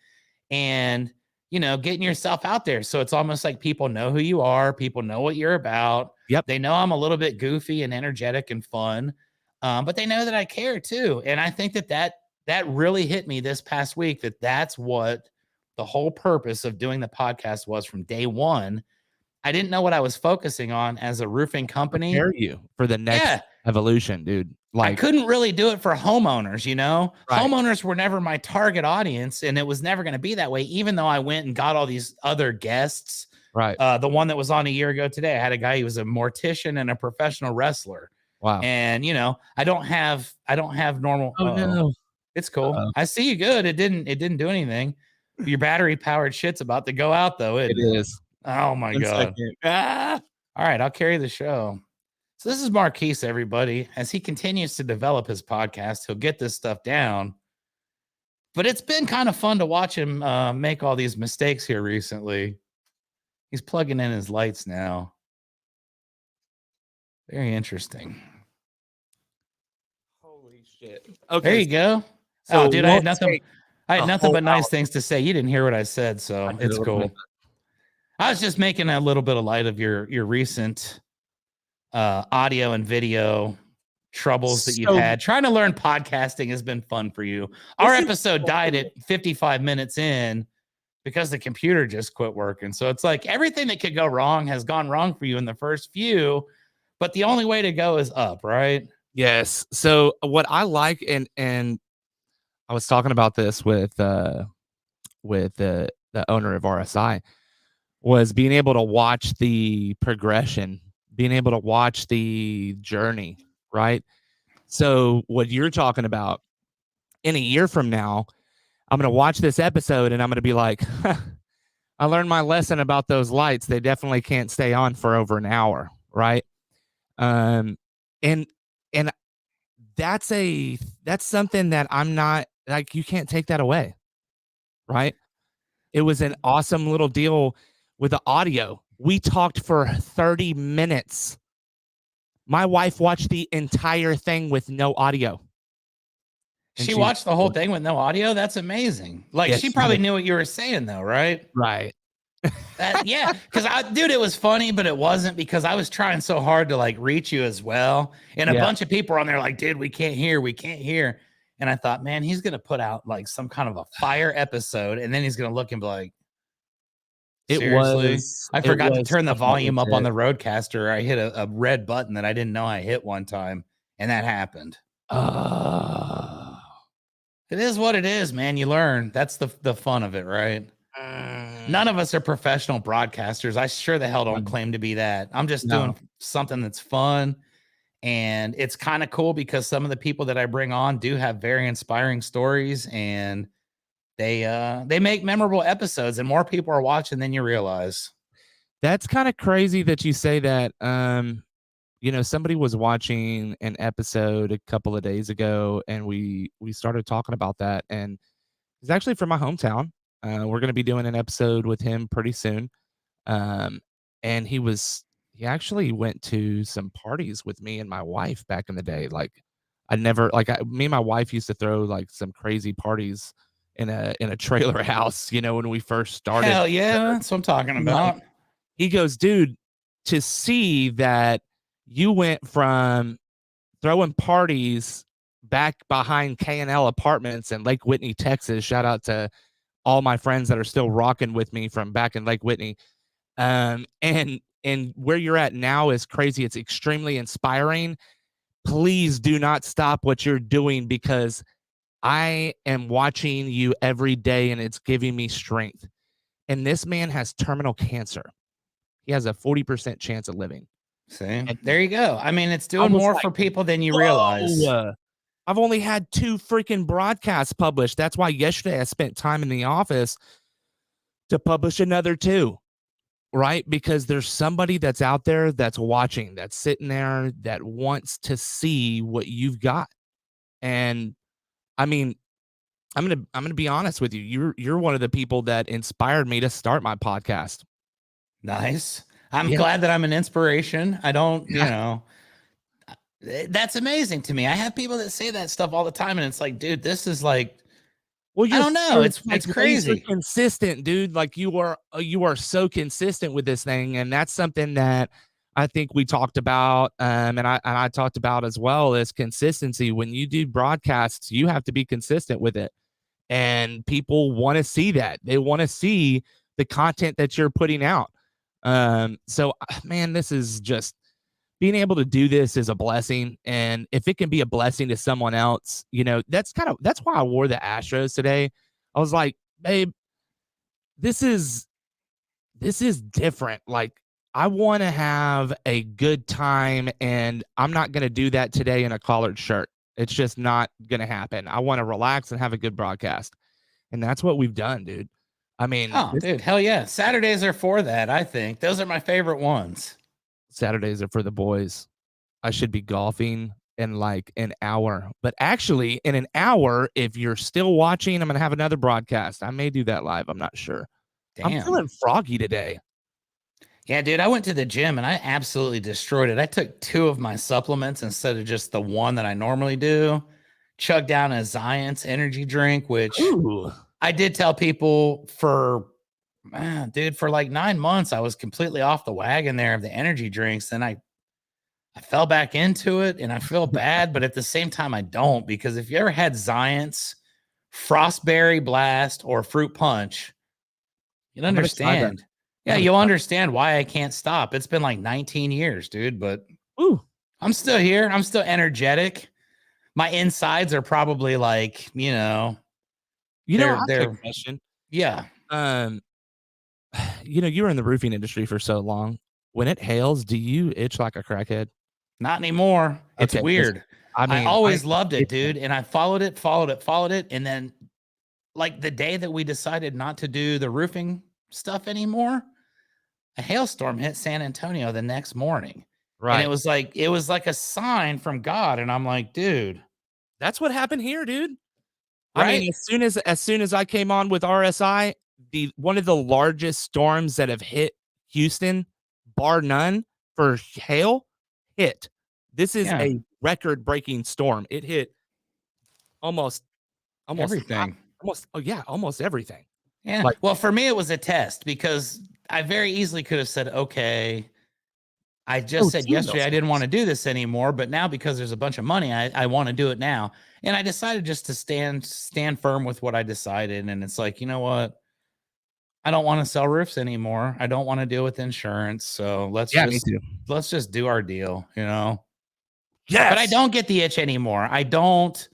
and, you know, getting yourself out there. So it's almost like people know who you are, people know what you're about. Yep. They know I'm a little bit goofy and energetic and fun. But they know that I care too. And I think that really hit me this past week, that's what the whole purpose of doing the podcast was from day one. I didn't know what I was focusing on as a roofing company. Prepare you for the next Yeah. evolution, dude. I Like, couldn't really do it for homeowners, you know? Right. Homeowners were never my target audience, and it was never going to be that way, even though I went and got all these other guests. right. The one that was on a year ago today, I had a guy, he was a mortician and a professional wrestler. Wow. And, you know, I don't have normal. Oh no. It's cool. Uh-oh. I see you good. It didn't do anything. Your battery powered shit's about to go out though. It is. Oh my 1 God. second. Ah! All right, I'll carry the show. So this is Marquise, everybody. As he continues to develop his podcast, he'll get this stuff down. But it's been kind of fun to watch him make all these mistakes here recently. He's plugging in his lights now. Very interesting. Holy shit. Okay. There you go. So Oh, dude, I had nothing whole but nice hour. things to say. You didn't hear what I said, so it's cool. I was just making a little bit of light of your recent audio and video troubles that you've had. Trying to learn podcasting has been fun for you. Our episode died at 55 minutes in because the computer just quit working. So it's like everything that could go wrong has gone wrong for you in the first few, but the only way to go is up, right? Yes. So what I like, and I was talking about this with the owner of RSI, was being able to watch the progression, being able to watch the journey, right? So what you're talking about, in a year from now, I'm going to watch this episode and I'm going to be like, I learned my lesson about those lights. They definitely can't stay on for over an hour, right? And that's something that I'm not, like, you can't take that away, right? It was an awesome little deal with the audio. We talked for 30 minutes. My wife watched the entire thing with no audio. She watched the whole thing with no audio? That's amazing. Like, Yes, she she probably did. knew what you were saying though, right? Right. Yeah, because dude, it was funny, but it wasn't, because I was trying so hard to like reach you as well. And a bunch of people are on there like, dude, we can't hear. And I thought, man, he's gonna put out like some kind of a fire episode, and then he's gonna look and be like, seriously? I forgot to turn the volume up on the Roadcaster. I hit a red button that I didn't know I hit one time, and that happened. It is what it is, man. You learn. That's the fun of it, right? None of us are professional broadcasters. I sure the hell don't claim to be that. I'm just doing something that's fun. And it's kind of cool because some of the people that I bring on do have very inspiring stories, and they make memorable episodes, and more people are watching than you realize. That's kind of crazy that you say that. Somebody was watching an episode a couple of days ago, and we started talking about that, and he's actually from my hometown. We're going to be doing an episode with him pretty soon. Um, and he actually went to some parties with me and my wife back in the day. Like me and my wife used to throw like some crazy parties in a trailer house, when we first started. Hell yeah, that's what I'm talking about. He goes, dude, to see that you went from throwing parties back behind K&L Apartments in Lake Whitney, Texas. Shout out to all my friends that are still rocking with me from back in Lake Whitney. And where you're at now is crazy. It's extremely inspiring. Please do not stop what you're doing, because I am watching you every day and it's giving me strength. And this man has terminal cancer. He has a 40% chance of living. See, and there you go. I mean, it's doing more for people than you realize. I've only had 2 freaking broadcasts published. That's why yesterday I spent time in the office to publish another 2. Right? Because there's somebody that's out there that's watching, that's sitting there, that wants to see what you've got. And I mean, I'm gonna be honest with you. You're one of the people that inspired me to start my podcast. Nice. I'm glad that I'm an inspiration. I don't, that's amazing to me. I have people that say that stuff all the time, and it's like, dude, this is like, well, I don't know. It's crazy. Consistent, dude. Like you are so consistent with this thing, and that's something that I think we talked about, and I talked about as well, is consistency. When you do broadcasts, you have to be consistent with it, and people want to see that. They want to see the content that you're putting out. So, man, this is just, being able to do this is a blessing. And if it can be a blessing to someone else, that's why I wore the Astros today. I was like, babe, this is different. Like, I want to have a good time, and I'm not going to do that today in a collared shirt. It's just not going to happen. I want to relax and have a good broadcast. And that's what we've done, dude. I mean, dude, hell yeah. Saturdays are for that. I think those are my favorite ones. Saturdays are for the boys. I should be golfing in like an hour, but actually in an hour, if you're still watching, I'm going to have another broadcast. I may do that live. I'm not sure. Damn. I'm feeling froggy today. Yeah, dude, I went to the gym and I absolutely destroyed it. I took 2 of my supplements instead of just the one that I normally do. Chugged down a Zions energy drink, which I did tell people for like 9 months, I was completely off the wagon there of the energy drinks. Then I fell back into it, and I feel bad, but at the same time, I don't, because if you ever had Zions, Frostberry Blast, or Fruit Punch, you'll understand. Yeah, you'll understand why I can't stop. It's been like 19 years, dude, but I'm still here. I'm still energetic. My insides are probably like, I'll take a question. Yeah. You were in the roofing industry for so long. When it hails, do you itch like a crackhead? Not anymore. It's weird. I always loved it, dude. And I followed it. And then like the day that we decided not to do the roofing stuff anymore, a hailstorm hit San Antonio the next morning. Right. And it was like a sign from God. And I'm like, dude, that's what happened here, dude. Right? I mean, as soon as I came on with RSI, one of the largest storms that have hit Houston, bar none, for hail, hit. This is a record-breaking storm. It hit almost everything. Almost everything. Yeah. Like, well, for me, it was a test, because I very easily could have said, okay, I just said yesterday I didn't want to do this anymore, but now because there's a bunch of money, I want to do it now. And I decided just to stand firm with what I decided. And it's like, you know what? I don't want to sell roofs anymore. I don't want to deal with insurance. So let's just do our deal, Yes. But I don't get the itch anymore. I don't,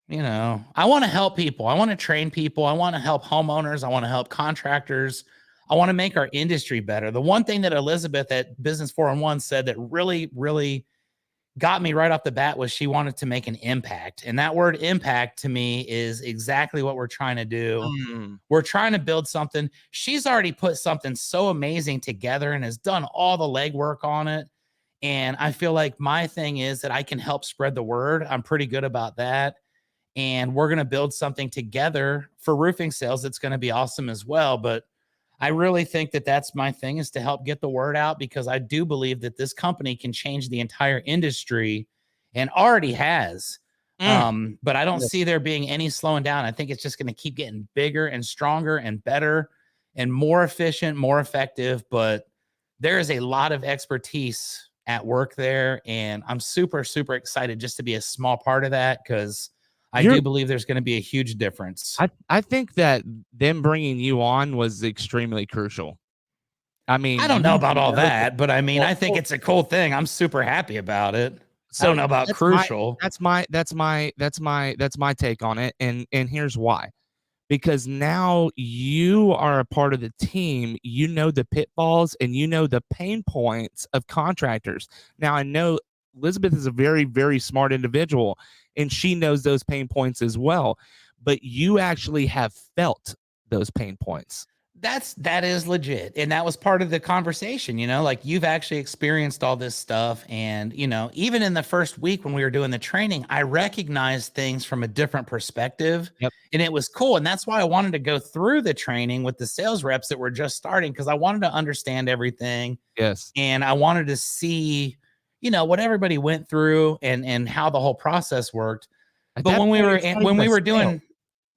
I want to help people. I want to train people. I want to help homeowners. I want to help contractors. I want to make our industry better. The one thing that Elizabeth at Business 4-in-1 said that really, really got me right off the bat was she wanted to make an impact. And that word impact to me is exactly what we're trying to do. We're trying to build something. She's already put something so amazing together and has done all the legwork on it. And I feel like my thing is that I can help spread the word. I'm pretty good about that. And we're going to build something together for roofing sales that's going to be awesome as well. But I really think that that's my thing, is to help get the word out, because I do believe that this company can change the entire industry and already has. But I don't see there being any slowing down. I think it's just going to keep getting bigger and stronger and better and more efficient, more effective. But there is a lot of expertise at work there. And I'm super, super excited just to be a small part of that, because I do believe there's going to be a huge difference. I think that them bringing you on was extremely crucial. I mean, I don't know about all that, but I mean, I think it's a cool thing. I'm super happy about it. I don't know about crucial. That's my take on it. And here's why. Because now you are a part of the team, you know the pitfalls and you know the pain points of contractors. Now, I know Elizabeth is a very, very smart individual, and she knows those pain points as well. But you actually have felt those pain points. That is legit. And that was part of the conversation, like you've actually experienced all this stuff. And, even in the first week when we were doing the training, I recognized things from a different perspective. Yep. And it was cool. And that's why I wanted to go through the training with the sales reps that were just starting, because I wanted to understand everything. Yes. And I wanted to see, what everybody went through and how the whole process worked. But when we were doing,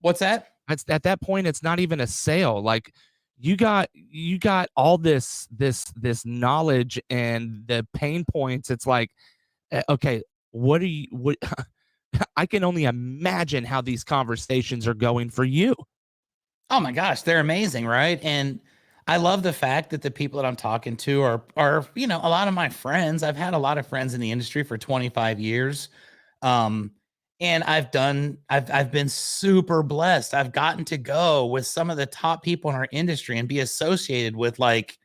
what's that? At that point, it's not even a sale. Like, you got all this knowledge and the pain points. It's like, okay, what I can only imagine how these conversations are going for you. Oh my gosh, they're amazing, right? And I love the fact that the people that I'm talking to are a lot of my friends. I've had a lot of friends in the industry for 25 years. And I've been super blessed. I've gotten to go with some of the top people in our industry and be associated with like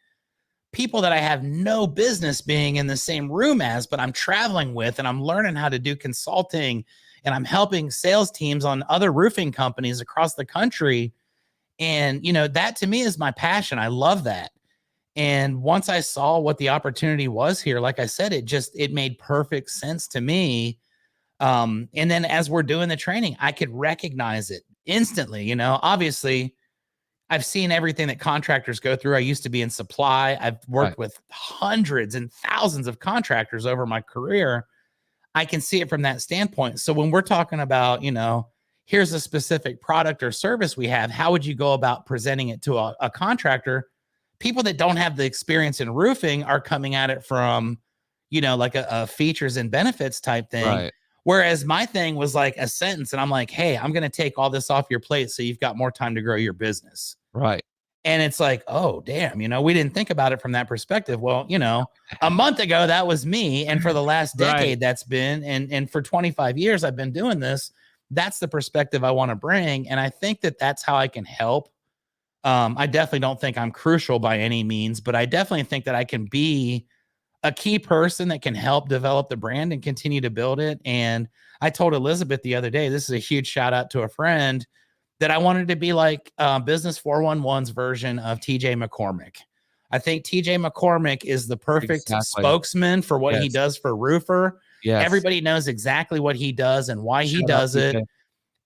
people that I have no business being in the same room as, but I'm traveling with, and I'm learning how to do consulting, and I'm helping sales teams on other roofing companies across the country. And, that to me is my passion. I love that. And once I saw what the opportunity was here, like I said, it made perfect sense to me. And then as we're doing the training, I could recognize it instantly. Obviously I've seen everything that contractors go through. I used to be in supply. I've worked with hundreds and thousands of contractors over my career. I can see it from that standpoint. So when we're talking about, here's a specific product or service we have, how would you go about presenting it to a contractor? People that don't have the experience in roofing are coming at it from, like a features and benefits type thing. Right. Whereas my thing was like a sentence, and I'm like, hey, I'm going to take all this off your plate so you've got more time to grow your business. Right. And it's like, oh, damn, we didn't think about it from that perspective. Well, a month ago, that was me. And for the last decade, that's been, and for 25 years, I've been doing this. That's the perspective I want to bring. And I think that that's how I can help. I definitely don't think I'm crucial by any means, but I definitely think that I can be a key person that can help develop the brand and continue to build it. And I told Elizabeth the other day, this is a huge shout out to a friend, that I wanted to be like Business 411's version of TJ McCormick. I think TJ McCormick is the perfect spokesman for what he does for roofer. Yes. Everybody knows exactly what he does and why he does it.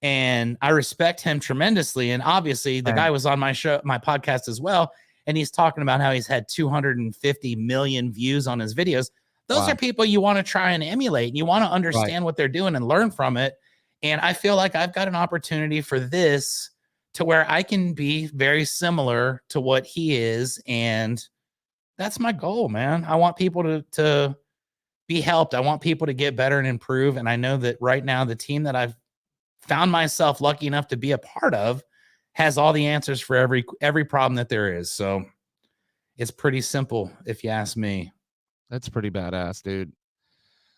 And I respect him tremendously. And obviously the guy was on my podcast as well. And he's talking about how he's had 250 million views on his videos. Those are people you want to try and emulate, and you want to understand what they're doing and learn from it. And I feel like I've got an opportunity for this to where I can be very similar to what he is. And that's my goal, man. I want people to be helped. I want people to get better and improve. And I know that right now, the team that I've found myself lucky enough to be a part of has all the answers for every problem that there is. So it's pretty simple, if you ask me. That's pretty badass, dude.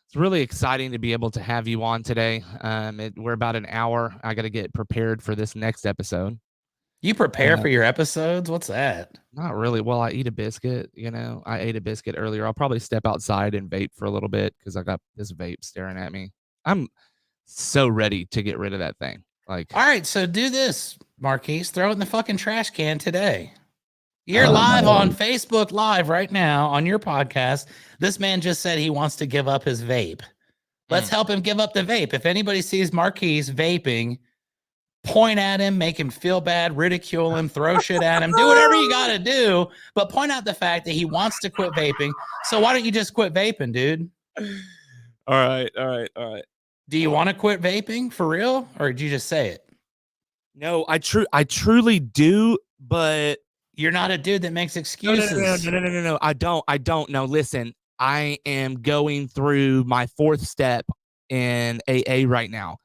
It's really exciting to be able to have you on today. We're about an hour. I got to get prepared for this next episode. You prepare for your episodes? What's that? Not really. Well, I eat a biscuit, you know. I ate a biscuit earlier. I'll probably step outside and vape for a little bit because I got this vape staring at me. I'm so ready to get rid of that thing. Like, all right, so do this, Marquise. Throw it in the fucking trash can today. You're live on Facebook Live right now on your podcast. This man just said he wants to give up his vape. Let's help him give up the vape. If anybody sees Marquise vaping, point at him, make him feel bad, ridicule him, throw shit at him, do whatever you got to do, but point out the fact that he wants to quit vaping. So why don't you just quit vaping, dude? All right. Do you want to quit vaping for real, or did you just say it? No, I truly do, but you're not a dude that makes excuses. No. I don't. No, listen, I am going through my 4th step in AA right now.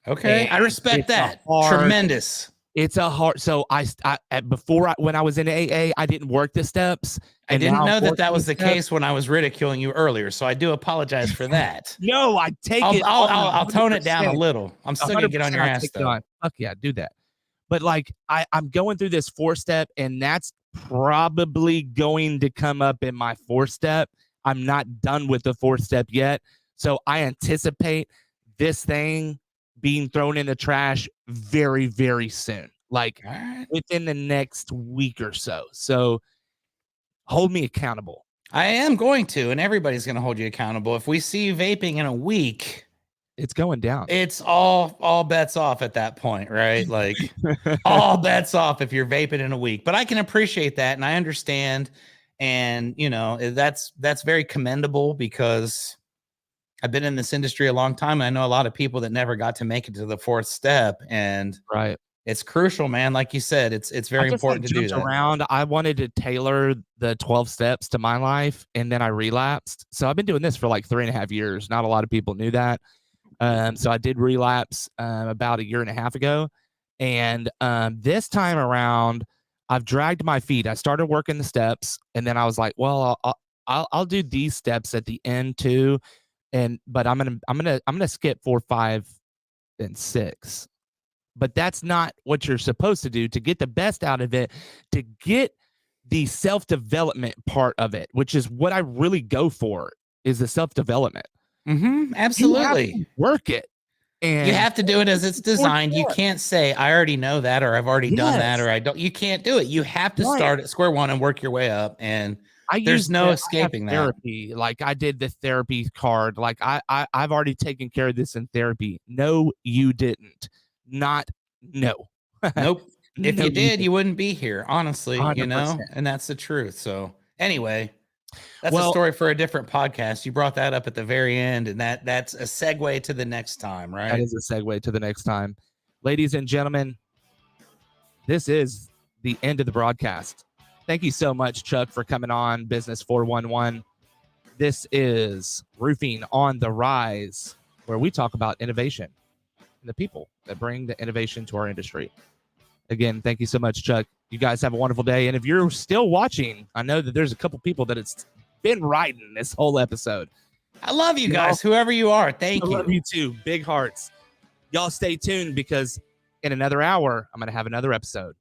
Okay, I respect that. Tremendous. It's a hard. So when I was in AA, I didn't work the steps. I didn't know that was the case when I was ridiculing you earlier. So I do apologize for that. No, I take it. I'll tone it down a little. I'm still gonna get on your ass though. Fuck yeah, do that. But like I'm going through this 4 step, and that's probably going to come up in my 4 step. I'm not done with the 4 step yet. So I anticipate this thing being thrown in the trash very, very soon, like within the next week or so. So hold me accountable. I am going to, and everybody's going to hold you accountable. If we see you vaping in a week, it's going down. It's all bets off at that point, right? Like all bets off if you're vaping in a week. But I can appreciate that, and I understand, and you know that's very commendable because I've been in this industry a long time, and I know a lot of people that never got to make it to the 4th step, and right, it's crucial, man. Like you said, it's very important to do that. Around, I wanted to tailor the 12 steps to my life, and then I relapsed. So I've been doing this for like 3.5 years. Not a lot of people knew that. So I did relapse about 1.5 years ago, and this time around, I've dragged my feet. I started working the steps, and then I was like, well, I'll do these steps at the end too. But I'm gonna skip 4, 5, and 6. But that's not what you're supposed to do to get the best out of it, to get the self-development part of it, which is what I really go for, is the self-development. Absolutely. You have to work it. And you have to do it as it's designed. You can't say, I already know that, or I've already done that, or I don't. You can't do it. You have to start at square one and work your way up. And there's no escaping that. Therapy. Like I did the therapy card. Like I've already taken care of this in therapy. No, you didn't. No. Nope. If you did, you wouldn't be here, honestly, 100%. You know, and that's the truth. So anyway, that's a story for a different podcast. You brought that up at the very end, and that's a segue to the next time, right? That is a segue to the next time. Ladies and gentlemen, this is the end of the broadcast. Thank you so much, Chuck, for coming on Business 411. This is Roofing on the Rise, where we talk about innovation and the people that bring the innovation to our industry. Again, thank you so much, Chuck. You guys have a wonderful day. And if you're still watching, I know that there's a couple people that it's been riding this whole episode. I love you guys, whoever you are. Thank you. I love you too. Big hearts. Y'all stay tuned because in another hour, I'm going to have another episode.